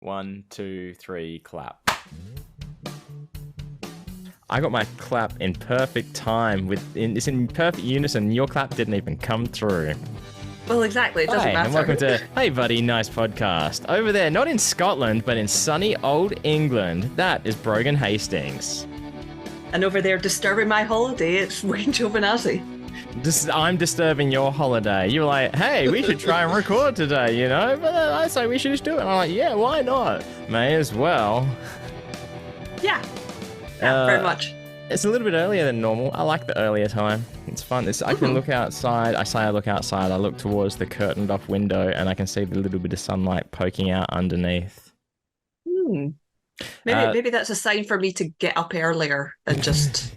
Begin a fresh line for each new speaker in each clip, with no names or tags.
1, 2, 3, clap. I got my clap in perfect time. It's in perfect unison. Your clap didn't even come through.
Well, exactly. It doesn't
Hi,
matter.
and welcome to Hey Buddy, Nice Podcast. Over there, not in Scotland, but in sunny old England, that is Brogan Hastings.
And over there, disturbing my holiday, it's Wayne Giovinazzi.
I'm disturbing your holiday. You're like, hey, we should try and record today, you know? But I say we should just do it. And I'm like, yeah, why not? May as well.
Yeah, very much.
It's a little bit earlier than normal. I like the earlier time. It's fun. I can look outside. I look outside. I look towards the curtained off window and I can see the little bit of sunlight poking out underneath.
Maybe that's a sign for me to get up earlier and just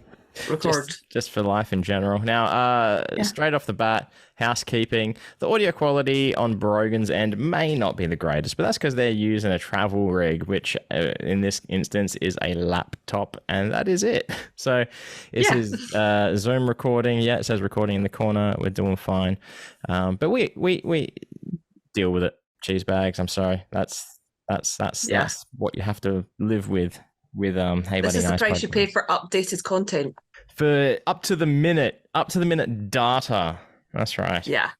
record.
Just for life in general. Now, straight off the bat, housekeeping. The audio quality on Brogan's end may not be the greatest, but that's because they're using a travel rig, which in this instance is a laptop, and that is it. So this is Zoom recording. Yeah, it says recording in the corner. We're doing fine. But we deal with it. Cheese bags. I'm sorry. That's what you have to live with Hey Buddy,
This is the
Nice
price you
Podcast.
pay for updated content.
For up to the minute data. That's right.
Yeah.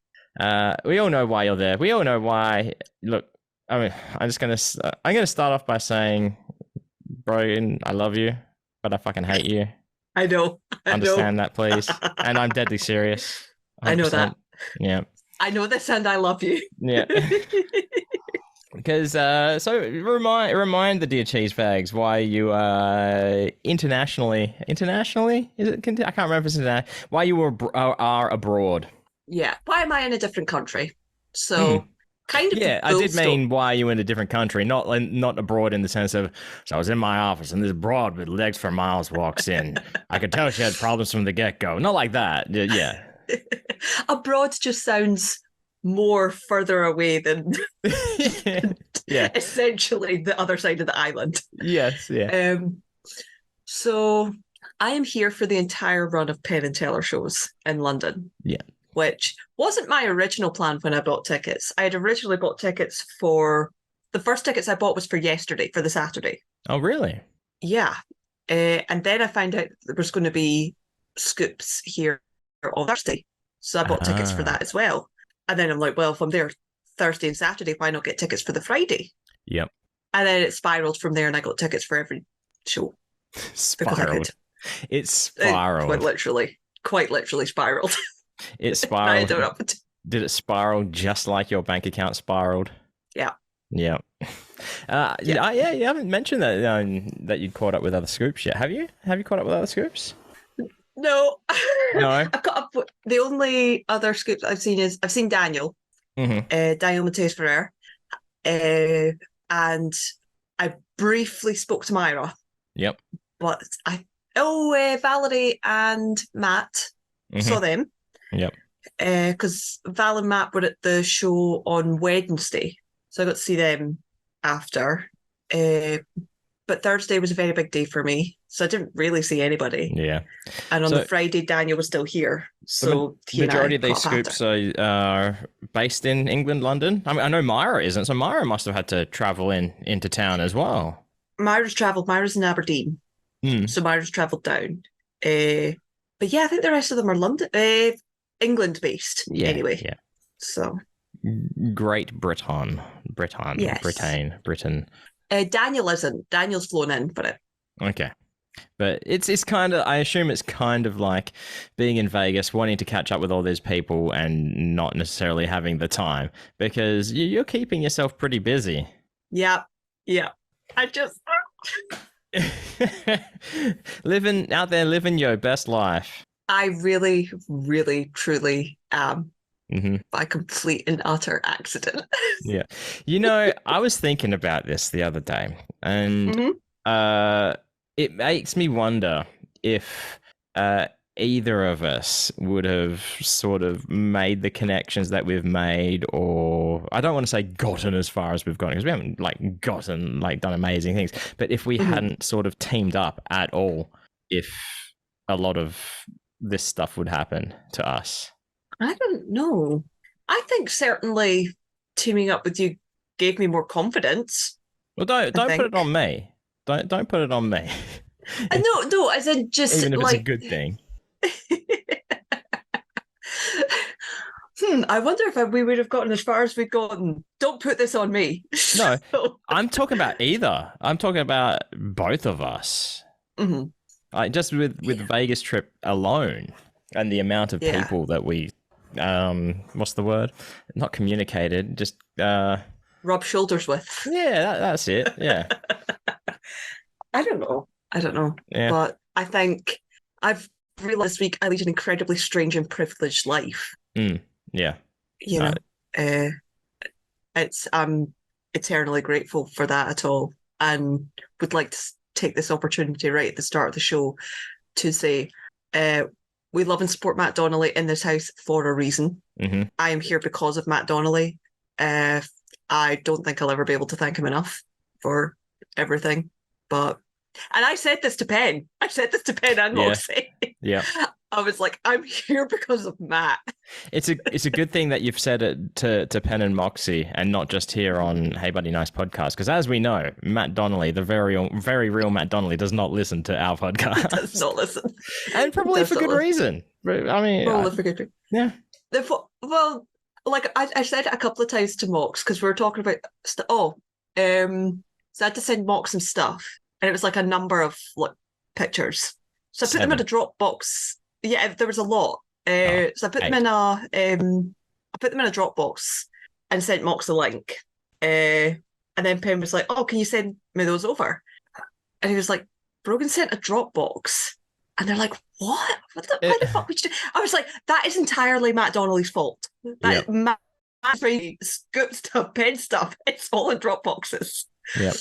We all know why you're there. We all know why. Look, I mean, I'm gonna start off by saying, Brogan, I love you, but I fucking hate you.
I know.
Understand that, please. And I'm deadly serious. 100%.
I know that.
Yeah.
I know this, and I love you.
Yeah. Because so remind the dear cheese bags why you internationally is it? I can't remember if it's international. Why you are abroad.
Yeah. Why am I in a different country? So kind of.
Yeah, I did mean why you in a different country, not abroad in the sense of. So I was in my office and this broad with legs for miles walks in. I could tell she had problems from the get go. Not like that. Yeah.
Abroad just sounds more further away than essentially the other side of the island.
Yes, yeah.
So I am here for the entire run of Penn and Teller shows in London.
Yeah.
Which wasn't my original plan when I bought tickets. I had originally bought tickets for the first tickets I bought was for yesterday, for the Saturday.
Oh, really?
Yeah. And then I found out there was going to be scoops here on Thursday. So I bought tickets for that as well. And then I'm like, well, if I'm there Thursday and Saturday, why not get tickets for the Friday?
Yep.
And then it spiraled from there and I got tickets for every show.
Spiraled. It spiraled.
Quite literally spiraled.
It spiraled. Did it spiral just like your bank account spiraled?
Yeah.
Yeah. You haven't mentioned that you'd caught up with other scoops yet, have you? Have you caught up with other scoops?
No.
No.
I've got up. The only other scoops I've seen Daniel, Daniel Mateus Ferrer, and I briefly spoke to Myra.
Yep.
But Valerie and Matt saw them.
Yep.
Because Val and Matt were at the show on Wednesday, so I got to see them after. But Thursday was a very big day for me, so I didn't really see anybody. Yeah. And on the Friday, Daniel was still here. So
the majority of these scoops are based in England, London. I mean, I know Myra isn't, so Myra must have had to travel into town as well.
Myra's travelled. Myra's in Aberdeen. So Myra's travelled down. But yeah, I think the rest of them are London, England based. Yeah, anyway. Yeah. So.
Great Britain. Yes. Britain.
Daniel isn't. Daniel's flown in for it.
Okay. But it's kind of, I assume it's kind of like being in Vegas, wanting to catch up with all these people and not necessarily having the time because you're keeping yourself pretty busy.
Yeah. I just...
living your best life.
I really, really, truly am. By complete and utter accident.
Yeah. You know, I was thinking about this the other day and it makes me wonder if either of us would have sort of made the connections that we've made, or I don't want to say gotten as far as we've gotten because we haven't done amazing things, but if we hadn't sort of teamed up at all, if a lot of this stuff would happen to us.
I don't know. I think certainly teaming up with you gave me more confidence.
Well,
I
don't put it
think.
on me. Don't put it on me.
No, as in just
Even if it's a
like,
good thing.
I wonder if we would have gotten as far as we've gotten. Don't put this on me.
No,
So,
I'm talking about either. I'm talking about both of us.
mhm.
Like just with
Yeah,
Vegas trip alone and the amount of
yeah.
people that we what's the word? Not communicated, just
Rub shoulders with.
yeah, that's it. Yeah.
I don't know. I don't know.
Yeah.
But I think I've realized this week I lead an incredibly strange and privileged life.
Mm, yeah.
You
Uh,
know, uh, I'm eternally grateful for that at all, and would like to take this opportunity right at the start of the show to say, uh, we love and support Matt Donnelly in this house for a reason.
mhm.
I am here because of Matt Donnelly. Uh, I don't think I'll ever be able to thank him enough for everything. But and I said this to Penn. I said this to Penn and
Yeah.
Moxie.
Yeah.
I was like, I'm here because of Matt.
It's a good thing that you've said it to Penn and Moxie and not just here on Hey Buddy Nice podcast because as we know, Matt Donnelly, the very real Matt Donnelly, does not listen to our podcast.
Does not listen.
And probably for good reason. I mean,
Probably for good reason.
Yeah.
Well, like I said it a couple of times to Mox because we were talking about so I had to send Mox some stuff and it was like a number of like pictures. So I put them in a Dropbox. Yeah, there was a lot. So I put them in a Dropbox and sent Mox a link. And then Penn was like, "Oh, can you send me those over?" And he was like, "Brogan sent a Dropbox." And they're like, "What? Why the fuck would you do?" I was like, "That is entirely Matt Donnelly's fault. That Matt scoop stuff, Penn stuff. It's all in Dropboxes."
Yeah.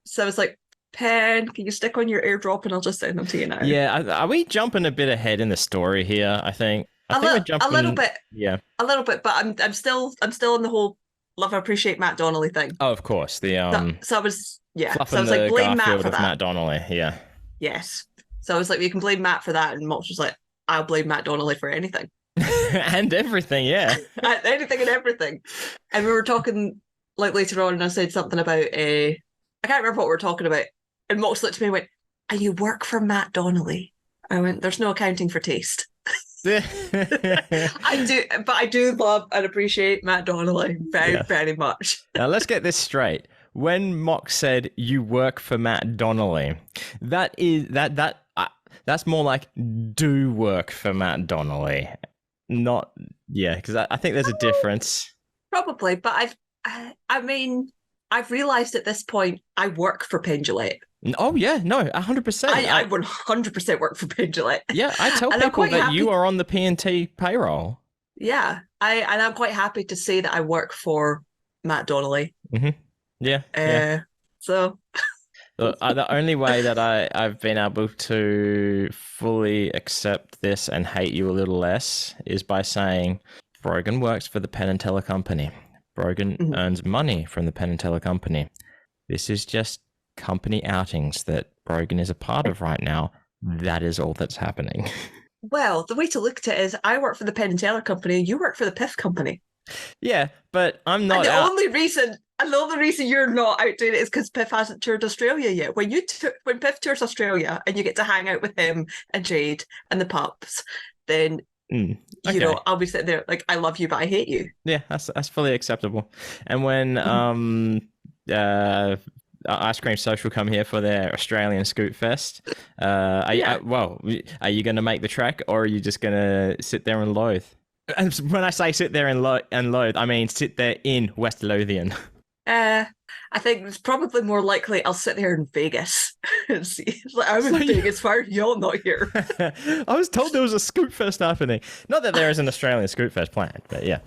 So I was like, "Penn, can you stick on your airdrop and I'll just send them to you now?"
Yeah, are we jumping a bit ahead in the story here? I think we're jumping
a little bit.
Yeah,
a little bit, but I'm still in the whole love and appreciate Matt Donnelly thing.
Oh, of course, the
so I was
fluffing
so I was like, blame Matt for that.
Matt Donnelly, yeah.
Yes. So I was like, you can blame Matt for that, and Mox was like, I'll blame Matt Donnelly for anything.
And everything, yeah.
Anything and everything. And we were talking like later on, and I said something about I can't remember what we were talking about. And Mox looked at me and went, "And you work for Matt Donnelly?" I went, "There's no accounting for taste." I do love and appreciate Matt Donnelly very much.
Now let's get this straight. When Mox said you work for Matt Donnelly, that's more like do work for Matt Donnelly, not because I think there's a difference.
Probably, but I've realised at this point I work for Pendulette.
Oh yeah, no, 100%.
I 100% work for Pendulette.
Yeah, I tell people that you are on the P&T payroll.
Yeah, I'm quite happy to say that I work for Matt Donnelly.
Mm-hmm. Yeah.
So
the only way that I've been able to fully accept this and hate you a little less is by saying Brogan works for the Penn and Teller Company. Brogan earns money from the Penn and Teller Company. This is just company outings that Brogan is a part of right now. That is all that's happening.
Well, the way to look at it is I work for the Penn and Teller Company, you work for the PIF Company.
Yeah, but I'm not.
And the only reason you're not out doing it is because PIF hasn't toured Australia yet. When PIF tours Australia and you get to hang out with him and Jade and the pups, then you know I'll be sitting there like, I love you, but I hate you.
Yeah, that's fully acceptable. And when Ice Cream Social come here for their Australian Scoot Fest, are you going to make the trek or are you just going to sit there and loathe? And when I say sit there and loathe, I mean sit there in West Lothian.
I think it's probably more likely I'll sit there in Vegas and see. It's like, I'm in Vegas, why are y'all not here?
I was told there was a Scoot Fest happening. Not that there is an Australian Scoot Fest planned, but yeah.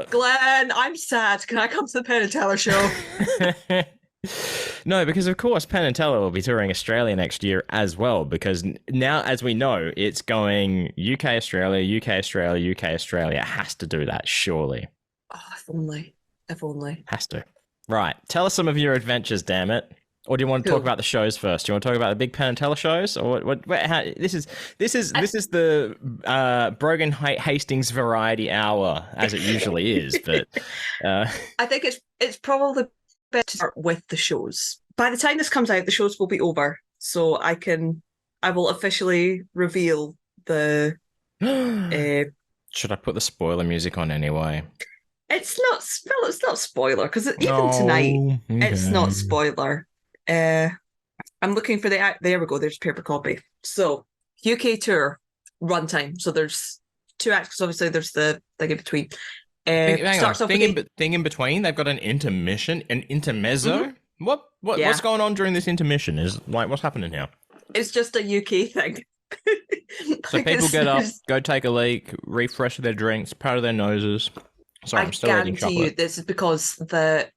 Glenn, I'm sad. Can I come to the Penn and Teller show?
No, because of course Penn and Teller will be touring Australia next year as well, because now, as we know, it's going UK, Australia, UK, Australia, UK, Australia. It has to do that, surely.
Oh, if only.
Has to. Right. Tell us some of your adventures, damn it. Or do you want to talk about the shows first? Do you want to talk about the big Penn and Teller shows, or this is the Brogan Hastings Variety Hour as it usually is, but
I think it's probably best to start with the shows. By the time this comes out, the shows will be over, so I will officially reveal the.
Should I put the spoiler music on anyway?
It's not spoiler because even
Oh,
tonight, it's not
okay.
spoiler. I'm looking for there we go. There's paper copy. So UK tour runtime. So there's 2 acts. Because obviously there's the thing in between.
Hang on, thing in between. They've got an intermission, an intermezzo. Mm-hmm. What's going on during this intermission? Is like what's happening here?
It's just a UK thing.
So people get up, go take a leak, refresh their drinks, powder their noses. Sorry, I'm still eating chocolate. I guarantee you
this is because the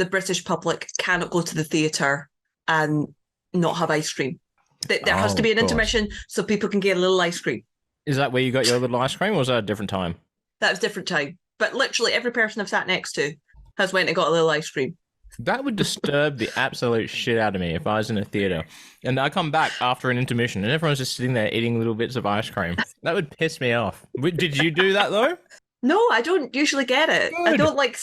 British public cannot go to the theatre and not have ice cream. There has to be an intermission so people can get a little ice cream.
Is that where you got your little ice cream, or was that a different time?
That was a different time. But literally every person I've sat next to has went and got a little ice cream.
That would disturb the absolute shit out of me if I was in a theatre and I come back after an intermission and everyone's just sitting there eating little bits of ice cream. That would piss me off. Did you do that though?
No, I don't usually get it. Good. I don't like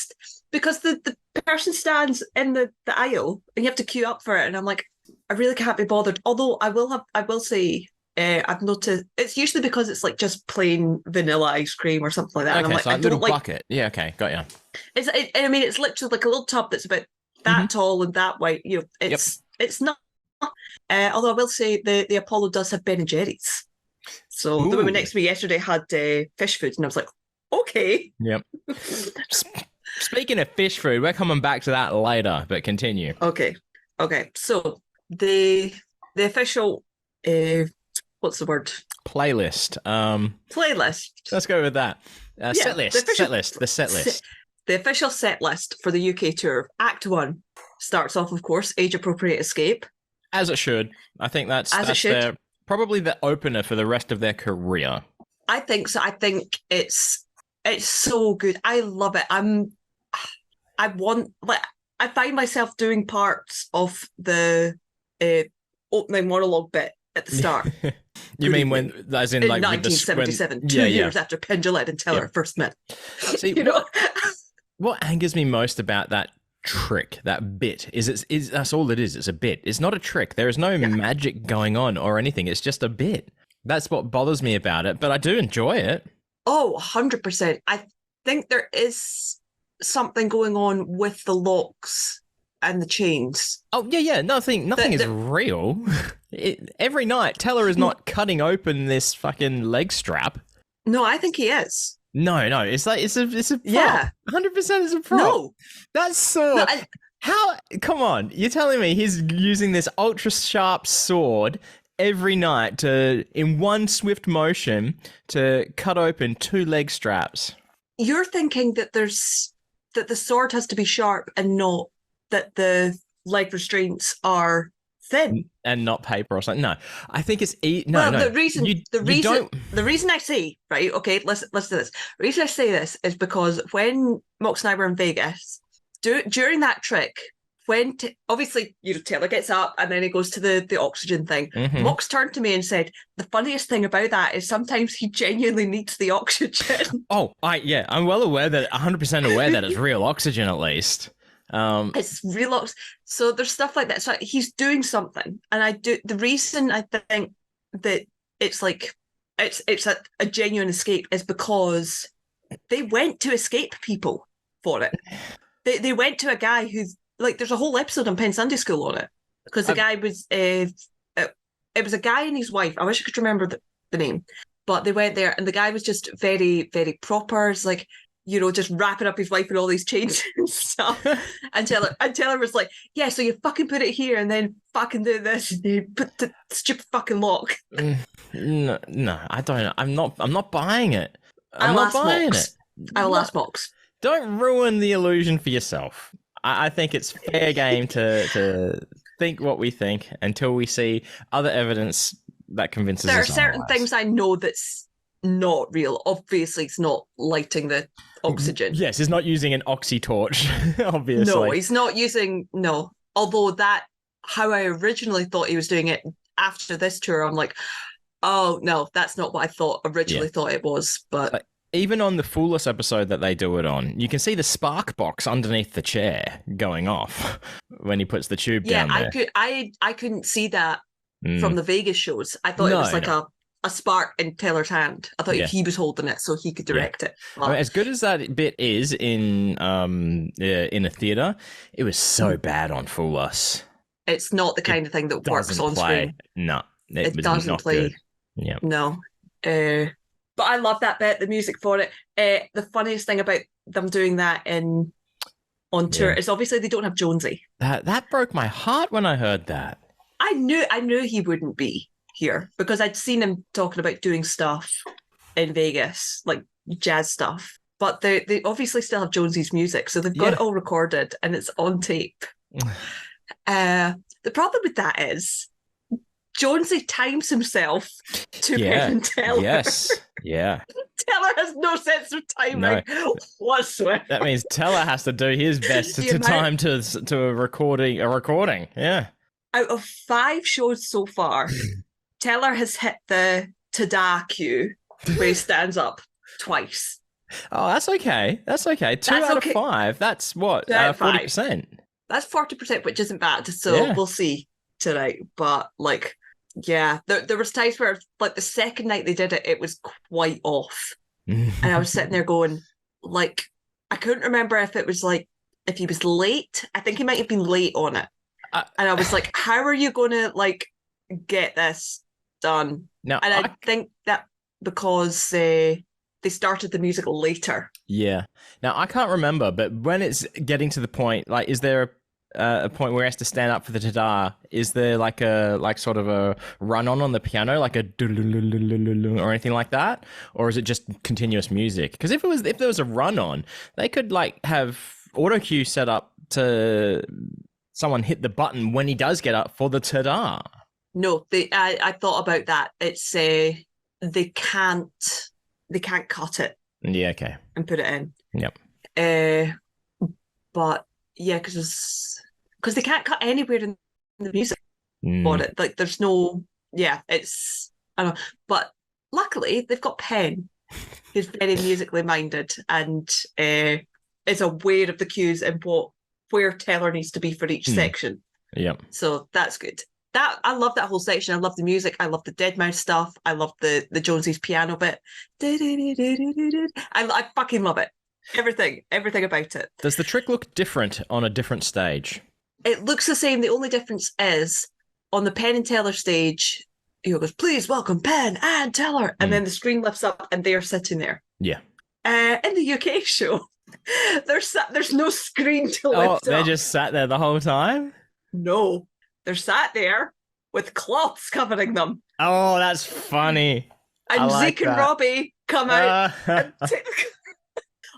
because the person stands in the aisle and you have to queue up for it, and I'm like, I really can't be bothered. Although I will say, I've noticed it's usually because it's like just plain vanilla ice cream or something like that.
Okay,
and I'm like,
so a little bucket. Yeah, okay, got you.
I mean, it's literally like a little tub that's about that tall and that wide. You know, it's not. Although I will say the Apollo does have Ben and Jerry's. So the woman next to me yesterday had fish food, and I was like, okay.
Yep. Speaking of fish food, we're coming back to that later, but continue.
Okay. So the official what's the word?
Playlist.
Playlist.
Let's go with that. Set list. The set list.
The official set list for the UK tour. Act 1 starts off, of course, age-appropriate escape.
As it should. I think that's probably the opener for the rest of their career.
I think so. I think it's so good. I love it. I find myself doing parts of the opening monologue bit at the start.
You mean when, as in like
1977, 2 years after Pendulette and Teller first met.
See, what angers me most about that trick, that bit, is that's all it is. It's a bit. It's not a trick. There is no magic going on or anything. It's just a bit. That's what bothers me about it, but I do enjoy it.
Oh, 100%. I think there is something going on with the locks and the chains.
Oh, yeah. Nothing is real. Every night, Teller is not cutting open this fucking leg strap.
No, I think he is.
No, it's a prop. Yeah. 100% is a prop.
No.
That's so... How... Come on. You're telling me he's using this ultra-sharp sword every night in one swift motion, to cut open 2 leg straps?
You're thinking that the sword has to be sharp and not that the leg restraints are thin
and not paper or something. No, I think it's
the reason I say, right, okay, listen to this. The reason I say this is because when Mox and I were in Vegas, during that trick, when obviously Taylor gets up and then he goes to the oxygen thing. Mox turned to me and said, the funniest thing about that is sometimes he genuinely needs the oxygen.
I'm well aware that 100% aware that it's real oxygen, at least.
It's real so there's stuff like that. So he's doing something, and the reason I think that it's like it's a genuine escape is because they went to escape people for it. They went to a guy who's like, there's a whole episode on Penn Sunday School on it, because the guy was it was a guy and his wife. I wish I could remember the name, but they went there and the guy was just very, very proper. It's like, just wrapping up his wife in all these chains and stuff. And Taylor was like, yeah, so you fucking put it here and then fucking do this and you put the stupid fucking lock.
No, I don't. I'm not buying it.
I'll ask Mox.
Don't ruin the illusion for yourself. I think it's fair game to think what we think until we see other evidence that convinces us.
There are certain things I know that's not real. Obviously, it's not lighting the oxygen.
Yes, he's not using an oxy torch, obviously.
No, he's not using... No. Although how I originally thought he was doing it after this tour, I'm like, oh, no, that's not what I originally thought it was. But
even on the Fooless episode that they do it on, you can see the spark box underneath the chair going off when he puts the tube down there.
I couldn't see that
Mm.
from the Vegas shows. I thought it was like
No.
a spark in Teller's hand. I thought
Yeah.
he was holding it so he could direct it.
I mean, as good as that bit is in a theater, it was so bad on Fool Us.
It's not the kind of thing that works on screen.
No,
It doesn't play.
Yeah.
No. But I love that bit, the music for it. The funniest thing about them doing that on tour is obviously they don't have Jonesy.
That broke my heart when I heard that.
I knew he wouldn't be here because I'd seen him talking about doing stuff in Vegas, like jazz stuff. But they obviously still have Jonesy's music, so they've got it all recorded and it's on tape. The problem with that is Jonesy times himself to Penn and Teller.
Yes. Yeah.
Teller has no sense of timing whatsoever.
That means Teller has to do his best to time to a recording. Yeah.
Out of 5 shows so far, Teller has hit the ta-da cue where he stands up twice.
Oh, that's okay. That's okay. 2 out of 5. That's what? 40%.
That's 40%, which isn't bad. So we'll see tonight. But like, yeah, there was times where like the second night they did it, it was quite off. And I was sitting there going, like, I couldn't remember if it was like, if he was late. I think he might have been late on it. And I was like, how are you going to like get this done?
Now,
and I think that because they started the musical later. Yeah.
Now, I can't remember, but when it's getting to the point, like, is there a point where he has to stand up for the ta-da? Is there like sort of a run-on the piano, like a or anything like that? Or is it just continuous music? Because if there was a run-on, they could like have auto cue set up to someone hit the button when he does get up for the ta-da.
No, I thought about that. It's they can't cut it.
Yeah, okay.
And put it in.
Yep.
But yeah, because they can't cut anywhere in the music on it. Like there's no it's I don't know. But luckily they've got Penn, who's very musically minded and is aware of the cues and where Teller needs to be for each section.
Yep.
So that's good. I love that whole section. I love the music. I love the Dead Mouse stuff. I love the Jonesy's piano bit. I fucking love it. Everything about it.
Does the trick look different on a different stage?
It looks the same. The only difference is on the Penn and Teller stage, he goes, "Please welcome Penn and Teller," and then the screen lifts up and they're sitting there.
Yeah.
In the UK show, there's no screen to lift up.
Oh, they just sat there the whole time?
No. They're sat there with cloths covering them.
Oh, that's funny.
And Zeke and Robbie come out. And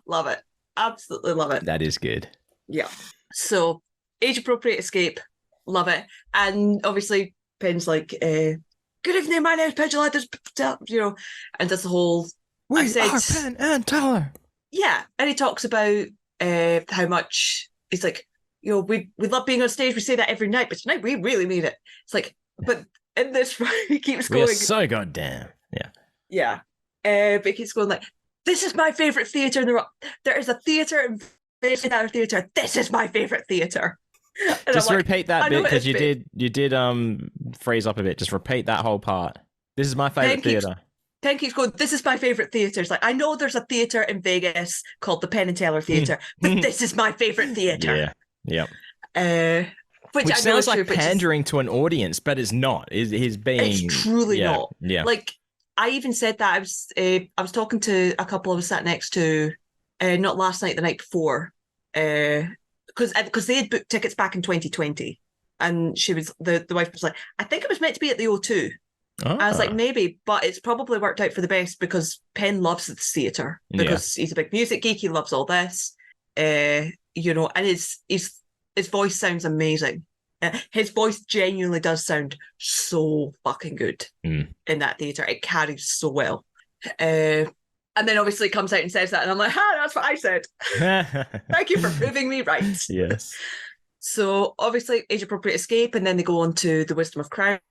love it. Absolutely love it.
That is good.
Yeah. So, age-appropriate escape. Love it. And obviously, Penn's like, good evening, my name's Penn, and that's the whole...
We are Penn and Teller.
Yeah. And he talks about how much... He's like... we love being on stage. We say that every night, but tonight we really mean it. It's like, but in this, he keeps going.
We are so goddamn. Yeah.
Yeah. But he keeps going like, this is my favorite theatre in the world. There is a theatre in another theatre. This is my favorite theatre.
Just repeat that bit because you did phrase up a bit. Just repeat that whole part. This is my favorite theatre.
Penn keeps going, this is my favorite theatre. It's like, I know there's a theatre in Vegas called the Penn and Teller Theatre, but this is my favorite theatre.
Yeah. Yep. Which sounds like pandering to an audience, but it's not. He's being...
It's truly not.
Yeah.
Like, I even said that. I was talking to a couple I was sat next to, not last night, the night before, because they had booked tickets back in 2020. And she was, the wife was like, I think it was meant to be at the O2. I was like, maybe, but it's probably worked out for the best because Penn loves the theatre because he's a big music geek. He loves all this. And his voice sounds amazing. His voice genuinely does sound so fucking good in that theatre. It carries so well. And then obviously comes out and says that, and I'm like, that's what I said. Thank you for proving me right.
Yes.
So obviously age-appropriate escape, and then they go on to the wisdom of crowds,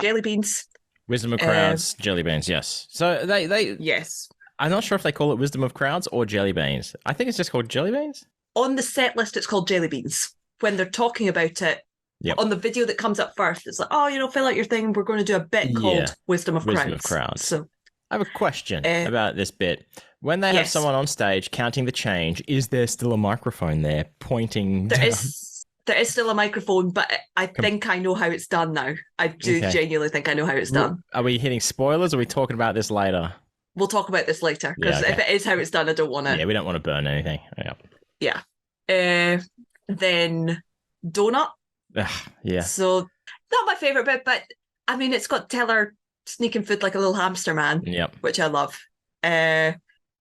jelly beans.
Wisdom of crowds, jelly beans, yes. So they
yes.
I'm not sure if they call it wisdom of crowds or jelly beans. I think it's just called jelly beans.
On the set list, it's called jelly beans. When they're talking about it, on the video that comes up first, it's like, oh, fill out your thing. We're going to do a bit called wisdom of crowds. So
I have a question about this bit. When they have someone on stage counting the change, is there still a microphone there pointing down?
There is still a microphone, but I think I know how it's done now. I do genuinely think I know how it's done.
Are we hitting spoilers or are we talking about this later?
We'll talk about this later, because if it is how it's done, I don't want to...
Yeah, we don't want to burn anything.
Yeah. Then donut.
Yeah.
So, not my favourite bit, but, I mean, it's got Teller sneaking food like a little hamster man, which I love.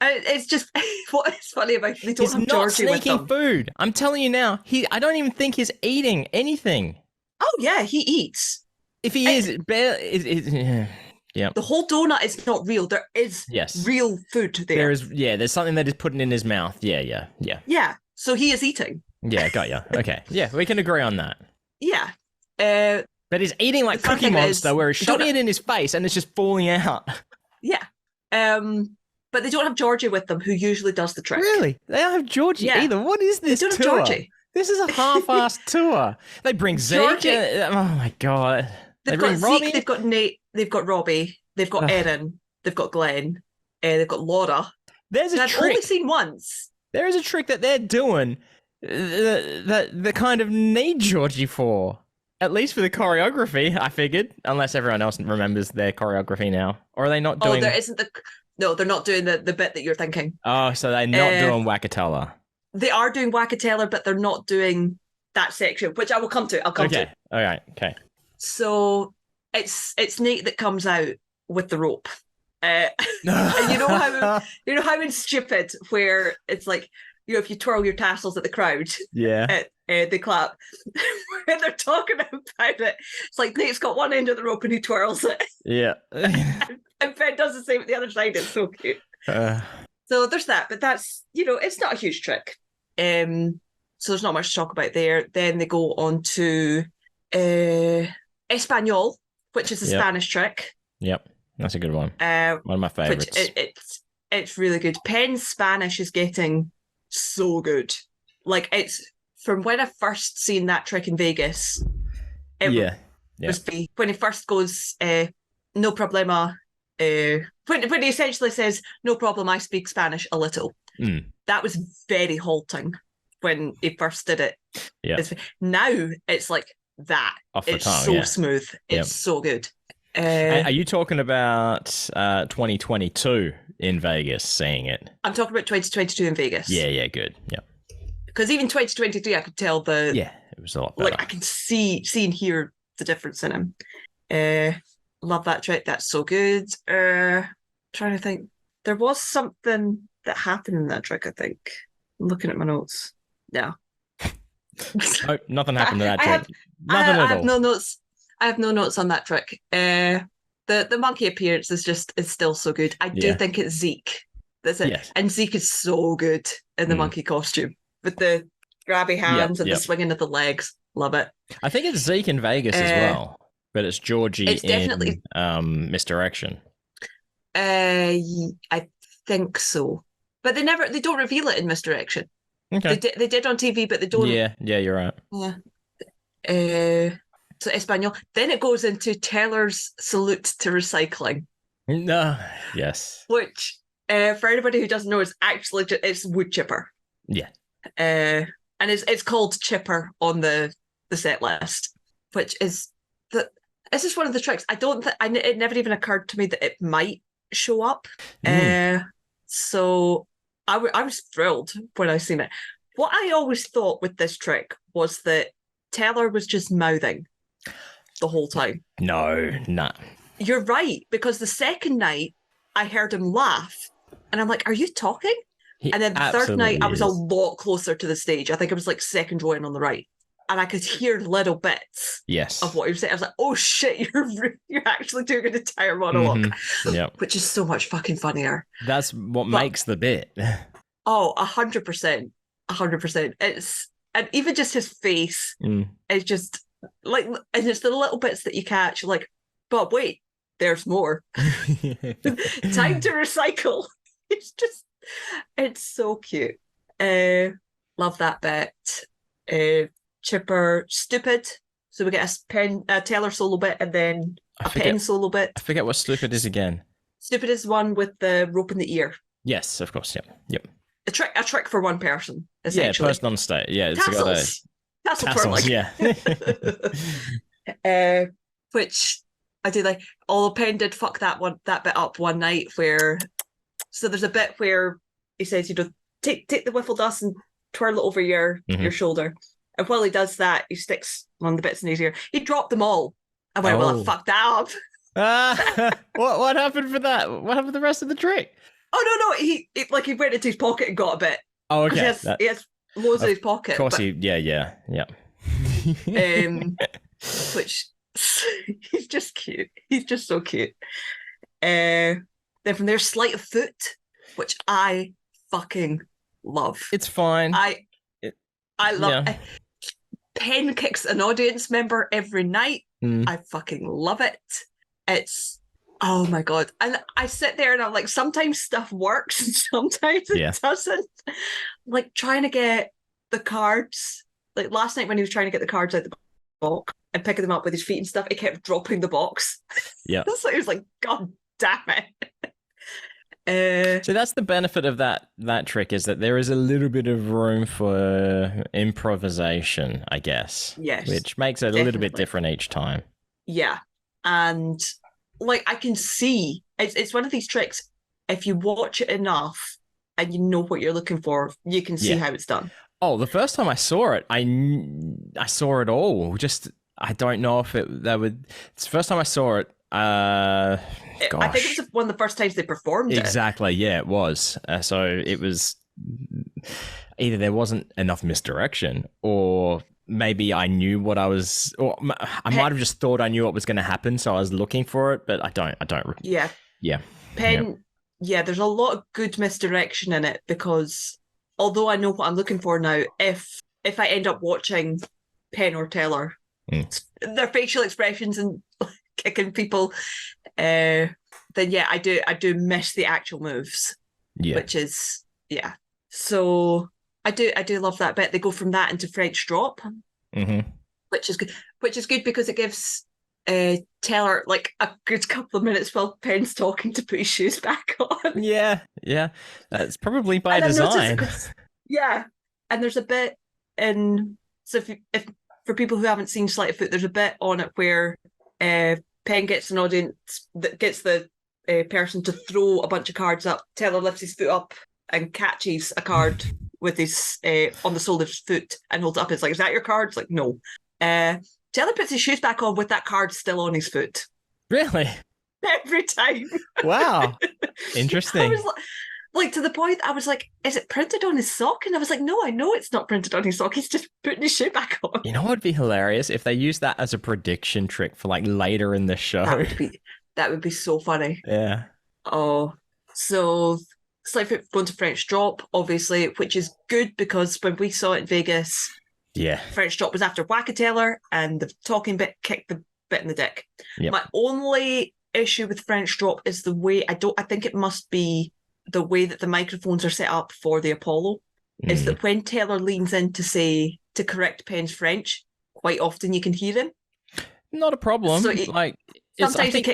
It's just what is funny about they don't have Georgie with them. He's not sneaking
food. I'm telling you now. I don't even think he's eating anything.
Oh yeah, he eats.
If he is, yeah.
The whole donut is not real. There is real food there.
There's something that is putting in his mouth. Yeah.
Yeah. So he is eating.
Yeah, got you. Okay. Yeah, we can agree on that.
Yeah.
But he's eating like Cookie Monster, where he's shoving it in his face and it's just falling out.
Yeah. But they don't have Georgie with them, who usually does the trick.
Really? They don't have Georgie either. What is this tour?
They don't have Georgie.
This is a half-assed tour. They bring Zeke. Oh my god.
They've got Zeke, they've got Nate, they've got Robbie, they've got Erin, they've got Glenn, they've got Laura.
There's a trick.
I've only seen once.
There is a trick that they're doing that the kind of need Georgie for. At least for the choreography, I figured. Unless everyone else remembers their choreography now. Or are they not doing...
Oh, there isn't the... No, they're not doing the bit that you're thinking.
Oh, so they're not doing Wackatella.
They are doing Wackatella, but they're not doing that section, which I will come to. I'll come to.
All right. Okay.
So it's Nate that comes out with the rope. And you know how in Stupid, where it's like, if you twirl your tassels at the crowd, they clap. When they're talking about it, it's like Nate's got one end of the rope and he twirls it.
Yeah.
And Ben does the same at the other side. It's so cute. So there's that, but that's, it's not a huge trick. So there's not much to talk about there. Then they go on to Espanol, which is a Spanish trick.
Yep, that's a good one. One of my favourites.
It's really good. Penn's Spanish is getting so good. Like, it's from when I first seen that trick in Vegas. When he first goes, no problema. When he essentially says, no problem, I speak Spanish a little. That was very halting when he first did it.
Yeah.
Now it's like that.
Off the tongue,
so smooth. It's so good.
Are you talking about 2022 in Vegas, seeing it?
I'm talking about 2022 in Vegas.
Yeah, good. Yeah.
Because even 2023, I could tell it
was a lot better.
Like, I can see and hear the difference in him. Love that trick. That's so good. Trying to think. There was something that happened in that trick, I think. I'm looking at my notes. No.
Nope, nothing happened to that trick. Nothing at all.
I have no notes. I have no notes on that trick. The monkey appearance is still so good. I do think it's Zeke. That's it. Yes. And Zeke is so good in the monkey costume with the grabby hands and the swinging of the legs. Love it.
I think it's Zeke in Vegas as well, but it's Georgie in Misdirection.
I think so, but they don't reveal it in Misdirection.
Okay.
They did on TV, but they don't.
Yeah, you're right.
Yeah. So Espanol. Then it goes into Teller's salute to recycling.
No. Yes.
Which, for anybody who doesn't know, it's wood chipper.
Yeah.
And it's called chipper on the set list, which is it's just one of the tricks. I don't think it never even occurred to me that it might show up. So I was thrilled when I seen it. What I always thought with this trick was that Teller was just mouthing the whole time.
No, nah.
You're right, because the second night I heard him laugh and I'm like, are you talking? And then the third night I was a lot closer to the stage. I think it was like second row in on the right. And I could hear little bits of what he was saying. I was like, oh shit, you're actually doing an entire monologue. Which is so much fucking funnier.
That's what makes the bit.
Oh, 100%. 100%. And even just his face is just like, and it's the little bits that you catch, like, but wait, there's more. Time to recycle. it's so cute. Love that bit. Chipper, stupid. So we get a Taylor solo bit and then a pen solo bit.
I forget what stupid is again.
Stupid is one with the rope in the ear.
Yes, of course. Yep.
A trick for one person, essentially.
Yeah, person on stage. Yeah, it's
tassels.
Tassels, yeah.
Which I do like. Although Penn did fuck that bit up one night where. So there's a bit where he says, take the wiffle dust and twirl it over your shoulder. And while he does that, he sticks one of the bits in his ear. He dropped them all. I went, well, I fucked that up.
What happened for that? What happened to the rest of the trick?
Oh, no. He went into his pocket and got a bit.
Oh, okay.
He has loads in his pocket.
Of course, yeah.
Which, he's just cute. He's just so cute. Then from there, sleight of foot, which I fucking love.
It's fine.
I love it. Penn kicks an audience member every night. I fucking love it. It's, oh my God. And I sit there and I'm like, sometimes stuff works and sometimes it doesn't. Like trying to get the cards. Like last night when he was trying to get the cards out the box and picking them up with his feet and stuff, he kept dropping the box.
Yeah.
So he was like, God damn it.
So that's the benefit of that trick, is that there is a little bit of room for improvisation, I guess.
Yes.
Which makes it a little bit different each time.
Yeah. And like I can see it's one of these tricks, if you watch it enough and you know what you're looking for, you can see how it's done. Oh,
the first time I saw it, I saw it all. Just I don't know if it's the first time I saw it. I think it was one of the first times they performed it. Exactly, yeah, it was. So it was either there wasn't enough misdirection, or maybe I knew what I was, or I might have just thought I knew what was going to happen, so I was looking for it, but I don't.
Yeah. Penn, there's a lot of good misdirection in it, because although I know what I'm looking for now, if I end up watching Penn or Taylor, their facial expressions and kicking people, then I do miss the actual moves. Yeah. Which is So I do love that bit. They go from that into French drop, which is good. Which is good because it gives Taylor like a good couple of minutes while Penn's talking to put his shoes back on. Yeah,
that's probably by design.
And there's a bit in, so if for people who haven't seen Sleight of Foot, there's a bit on it where Penn gets an audience that gets the person to throw a bunch of cards up. Taylor lifts his foot up and catches a card with his on the sole of his foot and holds it up. It's like, is that your card? It's like, no. Taylor puts his shoes back on with that card still on his foot.
Really?
Every time.
Wow. Interesting.
I was like, to the point, I was like, is it printed on his sock? And I was like, no, I know it's not printed on his sock. He's just putting his shoe back on.
You know what would be hilarious? If they used that as a prediction trick for like later in the show.
That would be so funny.
Yeah.
Oh, so Sleight of Foot going to French drop, obviously, which is good because when we saw it in Vegas, French drop was after Whack a Taylor and the talking bit kicked the bit in the dick. Yep. My only issue with French drop is the way, I think it must be the way that the microphones are set up for the Apollo, is that when Taylor leans in to correct Penn's French, quite often you can hear him.
Not a problem. So
sometimes